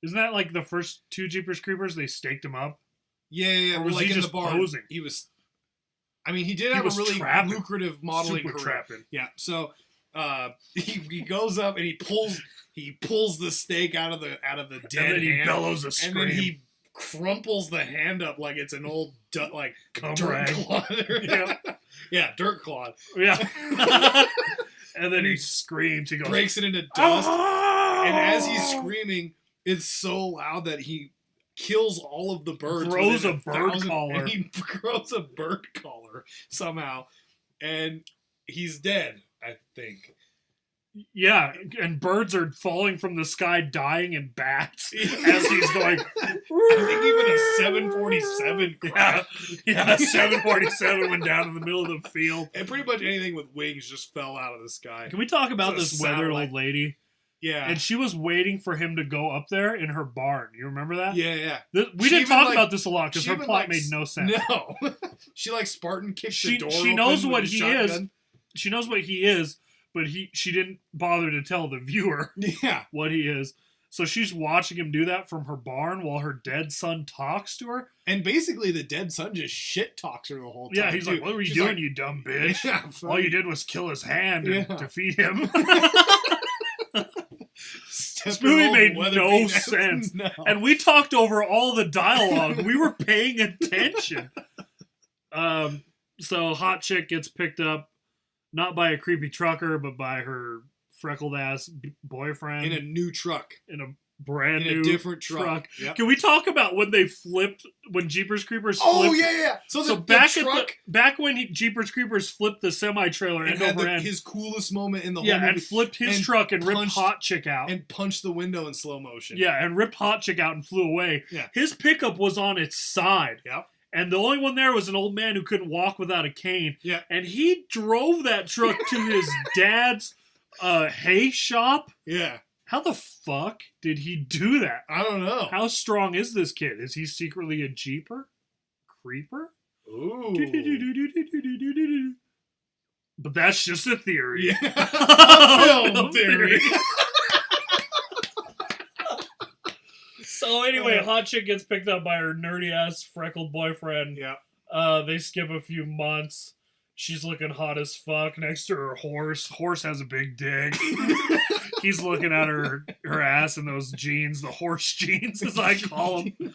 Isn't that like the first 2 Jeepers Creepers? They staked him up? Yeah. Or was he in just the barn, posing? He was... I mean, he did have a really lucrative modeling career. Trapping. Yeah, so he goes up and he pulls the stake out of the dead and then he hand, bellows a scream. And then he crumples the hand up like it's an old dirt clod. Yeah, dirt clod. Yeah. And then he screams. He goes, breaks it into dust. Oh! And as he's screaming, it's so loud that he kills all of the birds. Grows a bird collar. And he grows a bird collar somehow. And he's dead, I think. Yeah, and birds are falling from the sky, dying in bats as he's going. I think even a 747 crashed. Yeah, a 747 went down in the middle of the field. And pretty much anything with wings just fell out of the sky. Can we talk about this weathered old lady? Yeah. And she was waiting for him to go up there in her barn. You remember that? Yeah. We didn't talk about this a lot because her plot made no sense. No. She Spartan kicks the door. She knows what he is. She knows what he is. But she didn't bother to tell the viewer what he is. So she's watching him do that from her barn while her dead son talks to her. And basically the dead son just shit talks her the whole time. Yeah, he's like, what were you doing, you dumb bitch? Yeah, all you did was kill his hand and defeat him. This movie made no sense. No. And we talked over all the dialogue. We were paying attention. So Hot Chick gets picked up. Not by a creepy trucker, but by her freckled ass boyfriend in a new truck. brand in new a different truck. Yep. Can we talk about when Jeepers Creepers flipped? Oh yeah. So the truck, back when Jeepers Creepers flipped the semi-trailer end over end. His coolest moment in the whole movie. And flipped his truck and ripped Hot Chick out. And punched the window in slow motion. Yeah, and ripped Hot Chick out and flew away. Yeah. His pickup was on its side. Yep. And the only one there was an old man who couldn't walk without a cane. Yeah. And he drove that truck to his dad's hay shop. Yeah. How the fuck did he do that? I don't know. How strong is this kid? Is he secretly a Jeeper? Creeper? Ooh. But that's just a theory. Yeah. Film theory. So anyway, Hot Chick gets picked up by her nerdy-ass freckled boyfriend. Yeah. They skip a few months. She's looking hot as fuck next to her horse. Horse has a big dick. He's looking at her ass in those jeans, the horse jeans, as I call them.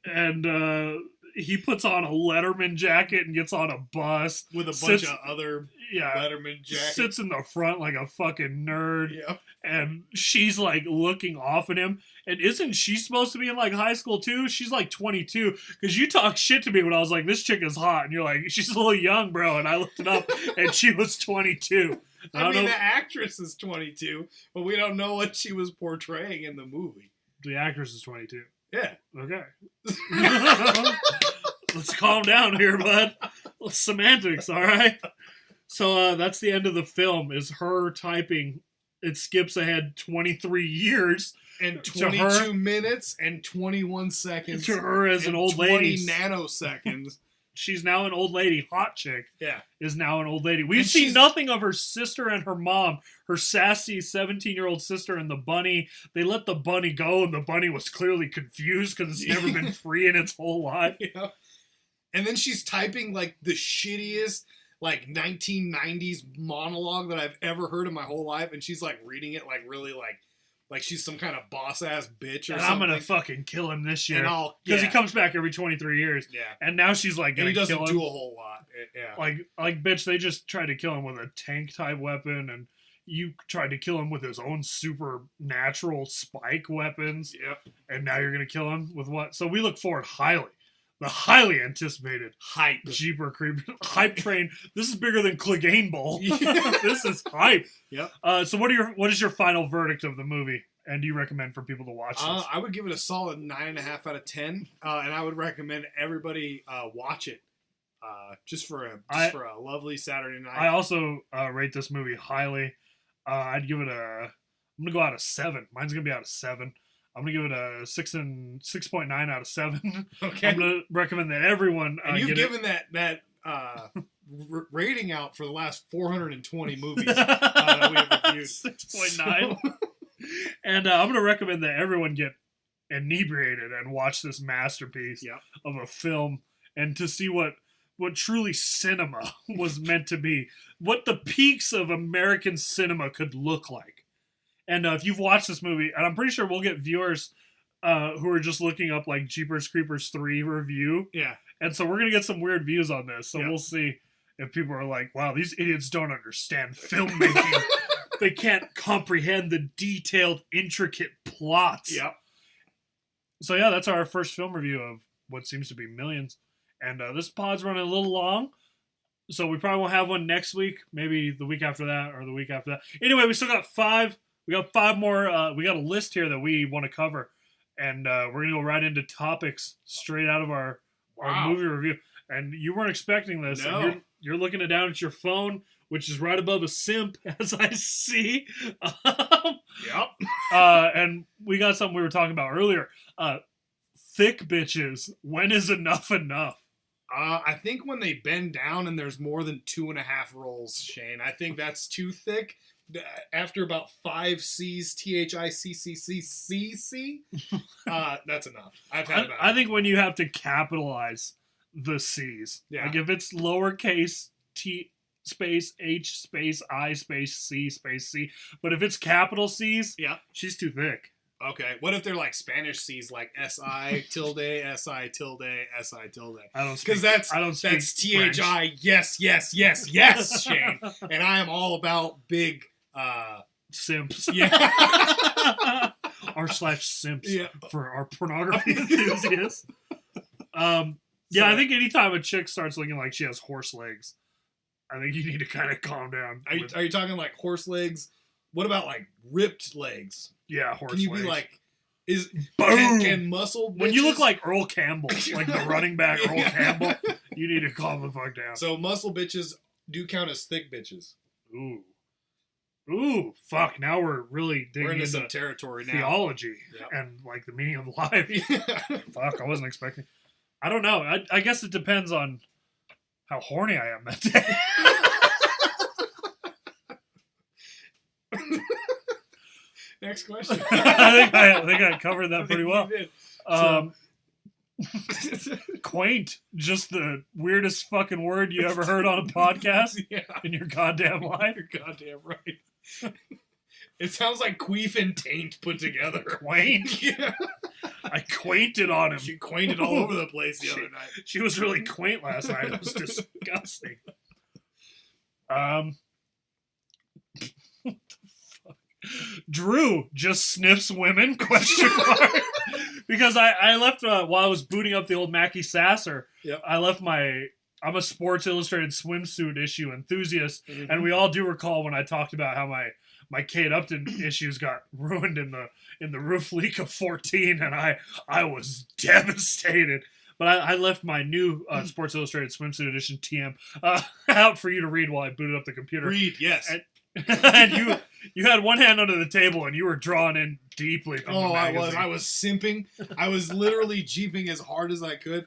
And he puts on a Letterman jacket and gets on a bus. With a bunch of other Letterman jackets. Sits in the front like a fucking nerd. Yep. And she's like looking off at him. And isn't she supposed to be in like high school too? She's like 22. Because you talk shit to me when I was like, this chick is hot. And you're like, she's a little young, bro. And I looked it up and she was 22. I mean, the actress is 22, but we don't know what she was portraying in the movie. The actress is 22. Yeah. Okay. Let's calm down here, bud. Semantics, all right? So that's the end of the film, is her typing. It skips ahead 23 years. And 22 minutes and 21 seconds. To her as an old lady. 20 nanoseconds. She's now an old lady. Hot Chick is now an old lady. We've seen nothing of her sister and her mom. Her sassy 17-year-old sister and the bunny. They let the bunny go, and the bunny was clearly confused because it's never been free in its whole life. Yeah. And then she's typing like the shittiest like 1990s monologue that I've ever heard in my whole life, and she's like reading it like really like she's some kind of boss-ass bitch or something. I'm gonna fucking kill him this year. Because he comes back every 23 years. Yeah. And now she's like gonna kill him. And he doesn't do a whole lot. Yeah. Like, bitch, they just tried to kill him with a tank-type weapon, and you tried to kill him with his own supernatural spike weapons. Yep. And now you're gonna kill him with what? So we look forward the highly anticipated hype Jeeper Creeper hype train. This is bigger than Clegane Bowl. Yeah. This is hype. Yep. So what is your final verdict of the movie? And do you recommend for people to watch this? I would give it a solid 9.5 out of 10. And I would recommend everybody watch it. Just for a lovely Saturday night. I also rate this movie highly. I'd give it I'm gonna go out of 7. Mine's gonna be out of 7. I'm going to give it a 6.9 out of 7. Okay. I'm going to recommend that everyone and you've given that rating out for the last 420 movies that we have reviewed. 6.9. So. And I'm going to recommend that everyone get inebriated and watch this masterpiece of a film, and to see what truly cinema was meant to be. What the peaks of American cinema could look like. And if you've watched this movie, and I'm pretty sure we'll get viewers who are just looking up like Jeepers Creepers 3 review. Yeah. And so we're going to get some weird views on this. So we'll see if people are like, wow, these idiots don't understand filmmaking. They can't comprehend the detailed, intricate plots. Yep. So yeah, that's our first film review of what seems to be millions. And this pod's running a little long. So we probably won't have one next week. Maybe the week after that or the week after that. Anyway, we still got 5. We got 5 more. We got a list here that we want to cover, and we're gonna go right into topics straight out of our movie review. And you weren't expecting this. No. You're looking down at your phone, which is right above a simp, as I see. Yep. And we got something we were talking about earlier. Thick bitches. When is enough enough? I think when they bend down and there's more than 2.5 rolls, Shane. I think that's too thick. After about 5 C's, THICCCCC, that's enough. I've had about I think when you have to capitalize the C's. Yeah. Like if it's lowercase T space H space I space C space C. But if it's capital C's, she's too thick. Okay. What if they're like Spanish C's, like SI tilde, SI tilde, SI tilde? I don't speak. Because that's THI, yes, yes, yes, yes, Shane. And I am all about big simps. Yeah. r/simps Yeah. for our pornography enthusiasts. Yeah, I think anytime a chick starts looking like she has horse legs, I think you need to kind of calm down. Are you talking like horse legs? What about like ripped legs? Yeah, horse Can you legs. be like, Boom! Can muscle bitches? When you look like Earl Campbell, like the running back Earl Campbell, you need to calm the fuck down. So muscle bitches do count as thick bitches. Ooh, fuck! Now we're really digging into into some territory now. Theology Yep. and like the meaning of life. Yeah. Fuck, I wasn't expecting. I don't know. I guess it depends on how horny I am that day. Next question. I think I covered that pretty well. So, Quaint, just the weirdest fucking word you ever heard on a podcast yeah, in your goddamn life. you're goddamn right. It sounds like queef and taint put together. Quaint. Yeah. I quainted on him. She quainted all over the place the other night. She was really quaint last night. It was disgusting. Drew just sniffs women? Question mark. Because I left while I was booting up the old Mackie Sasser. Yep. I left I'm a Sports Illustrated swimsuit issue enthusiast, Mm-hmm. and we all do recall when I talked about how my Kate Upton issues got ruined in the roof leak of 14, and I was devastated. But I left my new Sports Illustrated swimsuit edition TM out for you to read while I booted up the computer. Read, yes. And you had one hand under the table and you were drawn in deeply from the magazine. I was simping. I was literally jeeping as hard as I could.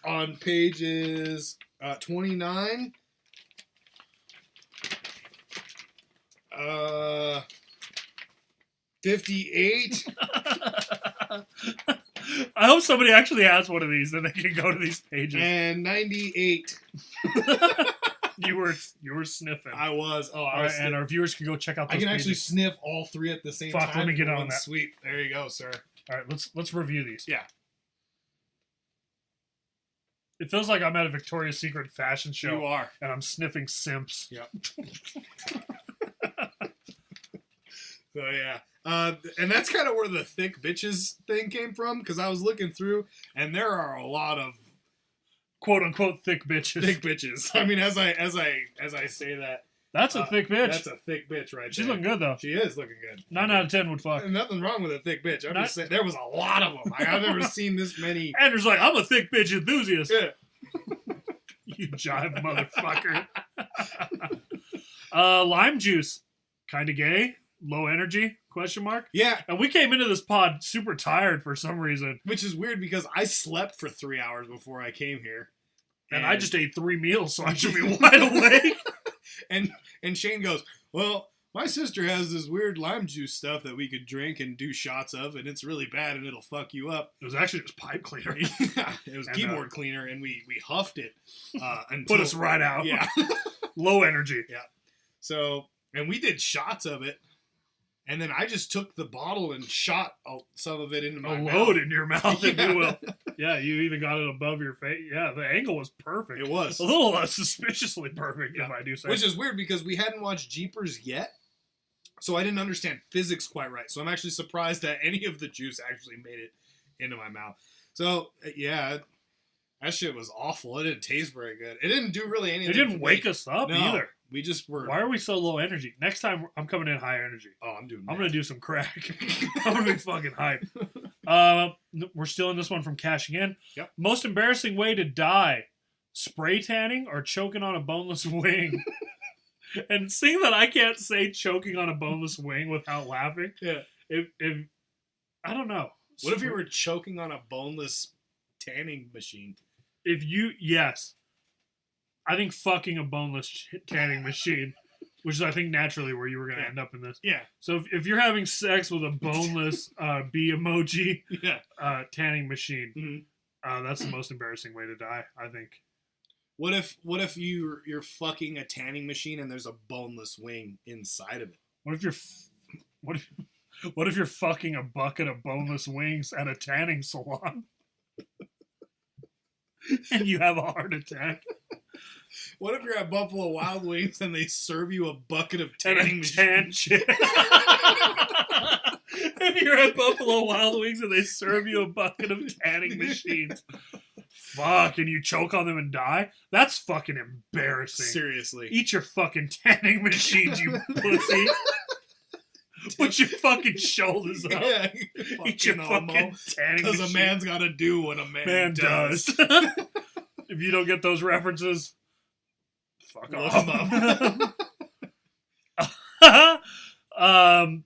On pages 29, 58. I hope somebody actually has one of these, then they can go to these pages. And 98. You were sniffing. I was. Oh, All right, and our viewers can go check out those I can pages. actually sniff all three at the same time. Let me get on that. Sweet. There you go, sir. All right, let's review these. Yeah. It feels like I'm at a Victoria's Secret fashion show. You are. And I'm sniffing simps. Yep. So, yeah. And that's kind of where the thick bitches thing came from, because I was looking through, and there are a lot of quote unquote thick bitches. thick bitches. I mean, as I say that, that's a thick bitch. That's a thick bitch right She's there. looking good though. She is looking good. 9 out of 10 would fuck. And nothing wrong with a thick bitch. I'm just saying, there was a lot of them. I've never seen this many. Andrew's like, I'm a thick bitch enthusiast. Yeah. You jive motherfucker. Lime juice, kind of gay, low energy? Question mark. Yeah, And we came into this pod super tired for some reason, which is weird because I slept for 3 hours before I came here, and I just ate 3 meals, so I should be wide awake. and Shane goes, well, my sister has this weird lime juice stuff that we could drink and do shots of, and it's really bad and it'll fuck you up. It was actually just pipe cleaner. Yeah, it was And, keyboard cleaner, and we huffed it until, Put us right out. Yeah. Low energy. Yeah. So, and we did shots of it, and then I just took the bottle and shot some of it into my mouth. Load in your mouth, if Yeah. you will. Yeah, you even got it above your face. Yeah, the angle was perfect. It was. A little suspiciously perfect, Yeah. if I do say. Which is weird because we hadn't watched Jeepers yet, so I didn't understand physics quite right. So I'm actually surprised that any of the juice actually made it into my mouth. So, yeah, that shit was awful. It didn't taste very good. It didn't do really anything. It didn't wake us up either. We just were... Why are we so low energy? Next time, I'm coming in high energy. Oh, I'm doing I'm that. going to do some crack. I'm going to be fucking hype. We're still in this one from Cashing In. Yep. Most embarrassing way to die, spray tanning or choking on a boneless wing? And seeing that I can't say choking on a boneless wing without laughing, Yeah. if I don't know. What if you were choking on a boneless tanning machine? Yes. I think fucking a boneless tanning machine, which is I think naturally where you were going to end up in this. Yeah. So if you're having sex with a boneless bee emoji Yeah. tanning machine, Mhm. that's the most embarrassing way to die, I think. What if you're fucking a tanning machine and there's a boneless wing inside of it? What if you're fucking a bucket of boneless wings at a tanning salon and you have a heart attack? What if you're at Buffalo Wild Wings and they serve you a bucket of And tanning a tan machine? chick. If you're at Buffalo Wild Wings and they serve you a bucket of tanning machines, fuck, and you choke on them and die, that's fucking embarrassing. Seriously. Eat your fucking tanning machines, you pussy. Put your fucking shoulders up. Yeah, Eat your fucking tanning machine. Because a man's got to do what a man does. If you don't get those references, fuck Look off. 'em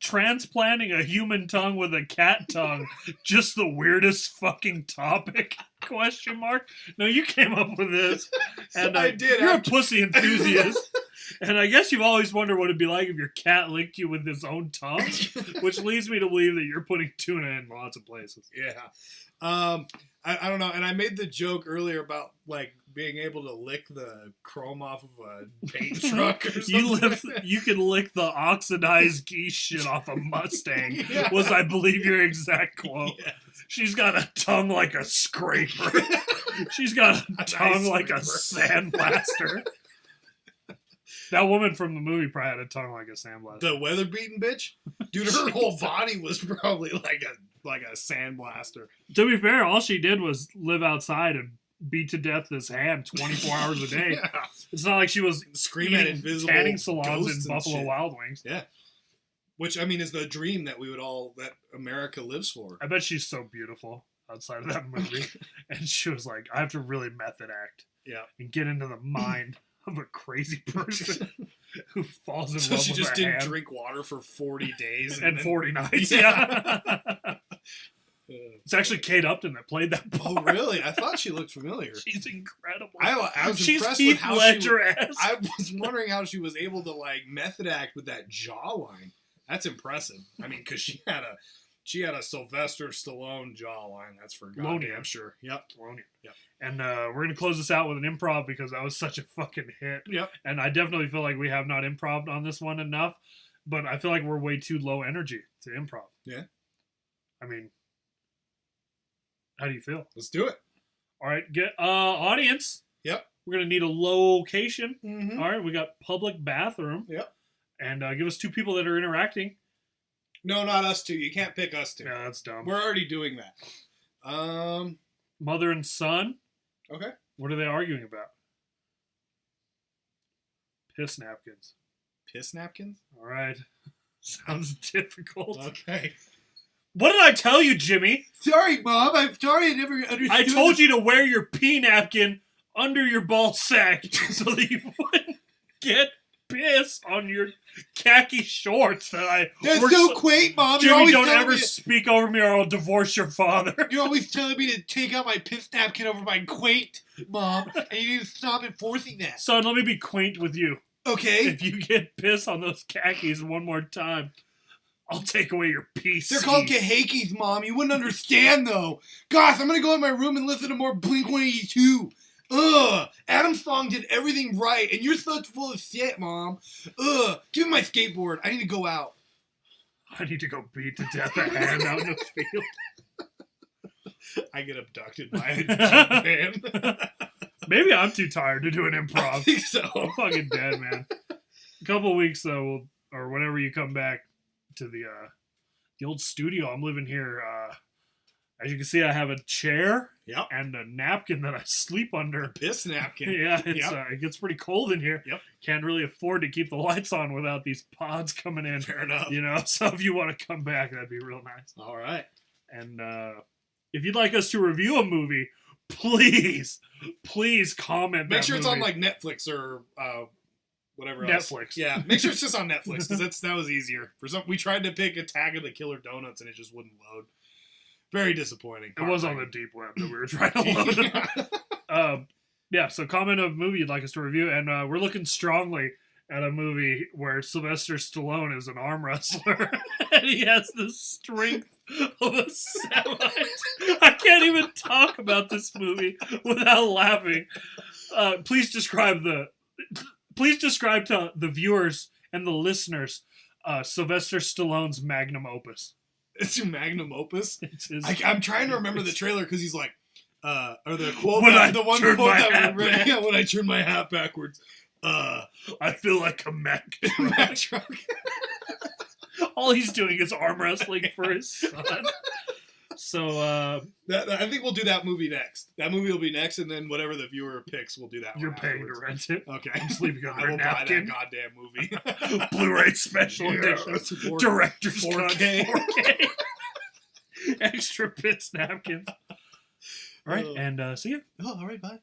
Transplanting a human tongue with a cat tongue, just the weirdest fucking topic? Question mark. No, you came up with this, and I did. You're a pussy enthusiast, and I guess you've always wondered what it'd be like if your cat licked you with his own tongue, which leads me to believe that you're putting tuna in lots of places. Yeah. I don't know, and I made the joke earlier about like being able to lick the chrome off of a paint truck or something. You can lick the oxidized geese shit off a Mustang, Yeah. was I believe your exact quote. Yes. She's got a tongue like a scraper. She's got a tongue like a sandblaster. That woman from the movie probably had a tongue like a sandblaster. The weather-beaten bitch? Dude, her whole body was probably like a sandblaster. To be fair, all she did was live outside and beat to death this hand 24 hours a day. Yeah. It's not like she was Scream at eating invisible tanning salons ghosts in and Buffalo shit. Wild Wings. Yeah. Which, I mean, is the dream that that America lives for. I bet she's so beautiful outside of that movie. And she was like, I have to really method act. Yeah. And get into the mind of a crazy person who falls in So love she with just a didn't hand. drink water for 40 days. And then- 40 nights. Yeah. Yeah. It's actually Kate Upton that played that part. Oh, really? I thought she looked familiar. She's incredible. I was She's impressed Heath with how Ledger-esque. I was wondering how she was able to like method act with that jawline. That's impressive. I mean, because she had a Sylvester Stallone jawline. That's for goddamn sure. Yep. Yep. And we're going to close this out with an improv because that was such a fucking hit. Yep. And I definitely feel like we have not improv'd on this one enough, but I feel like we're way too low energy to improv. Yeah. I mean, how do you feel? Let's do it. All right, get audience. Yep. We're going to need a location. Mm-hmm. All right, we got public bathroom. Yep. And give us two people that are interacting. No, not us two. You can't pick us two. Yeah, that's dumb. We're already doing that. Mother and son. Okay. What are they arguing about? Piss napkins. Piss napkins? All right. Sounds difficult. Okay. What did I tell you, Jimmy? Sorry, Mom. I'm sorry I never understood. I told you to wear your pee napkin under your ball sack so that you wouldn't get piss on your khaki shorts that I... That's worked so quaint, Mom. You're Jimmy, always don't telling ever me speak over me or I'll divorce your father. You're always telling me to take out my piss napkin over my quaint, Mom, and you need to stop enforcing that. Son, let me be quaint with you. Okay? If you get piss on those khakis one more time, I'll take away your PC. They're called kahakis, Mom. You wouldn't understand, though. Gosh, I'm gonna go in my room and listen to more Blink-182. Ugh. Adam's song did everything right, and you're such full of shit, Mom. Ugh. Give me my skateboard. I need to go out. I need to go beat to death a hand out in the field. I get abducted by a Jeep van. Maybe I'm too tired to do an I improv. think so. I'm fucking dead, man. A couple weeks though, or whenever you come back to the old studio, I'm living here. As you can see, I have a chair Yep. and a napkin that I sleep under. Piss napkin. Yeah, it's, Yep. it gets pretty cold in here. Yep. Can't really afford to keep the lights on without these pods coming in. Fair enough. You know, so if you want to come back, that'd be real nice. All right. And if you'd like us to review a movie, please comment. Make that sure it's movie. on like Netflix or whatever else. Netflix. Yeah, make sure it's just on Netflix because that was easier. We tried to pick Attack of the Killer Donuts and it just wouldn't load. Very disappointing. It was on the deep web that we were trying to load. Yeah, so comment a movie you'd like us to review, and we're looking strongly at a movie where Sylvester Stallone is an arm wrestler, and he has the strength of a semi. I can't even talk about this movie without laughing. Please describe to the viewers and the listeners Sylvester Stallone's magnum opus. It's your magnum opus. It's his, I'm trying to remember the trailer because he's like, or the quote, When I the one turn quote my that hat we read. back. Yeah, when I turn my hat backwards. I feel like a Mack truck. Mack truck. All he's doing is arm wrestling for his son. So I think we'll do that movie next. That movie will be next, and then whatever the viewer picks, we'll do that. You're one paying to rent it. Okay, I'm sleeping I under a will buy napkin. that goddamn movie. Blu-ray special edition. Director's 4K. cut. 4K. Extra pits napkins. All right, and see you. Oh, all right, bye.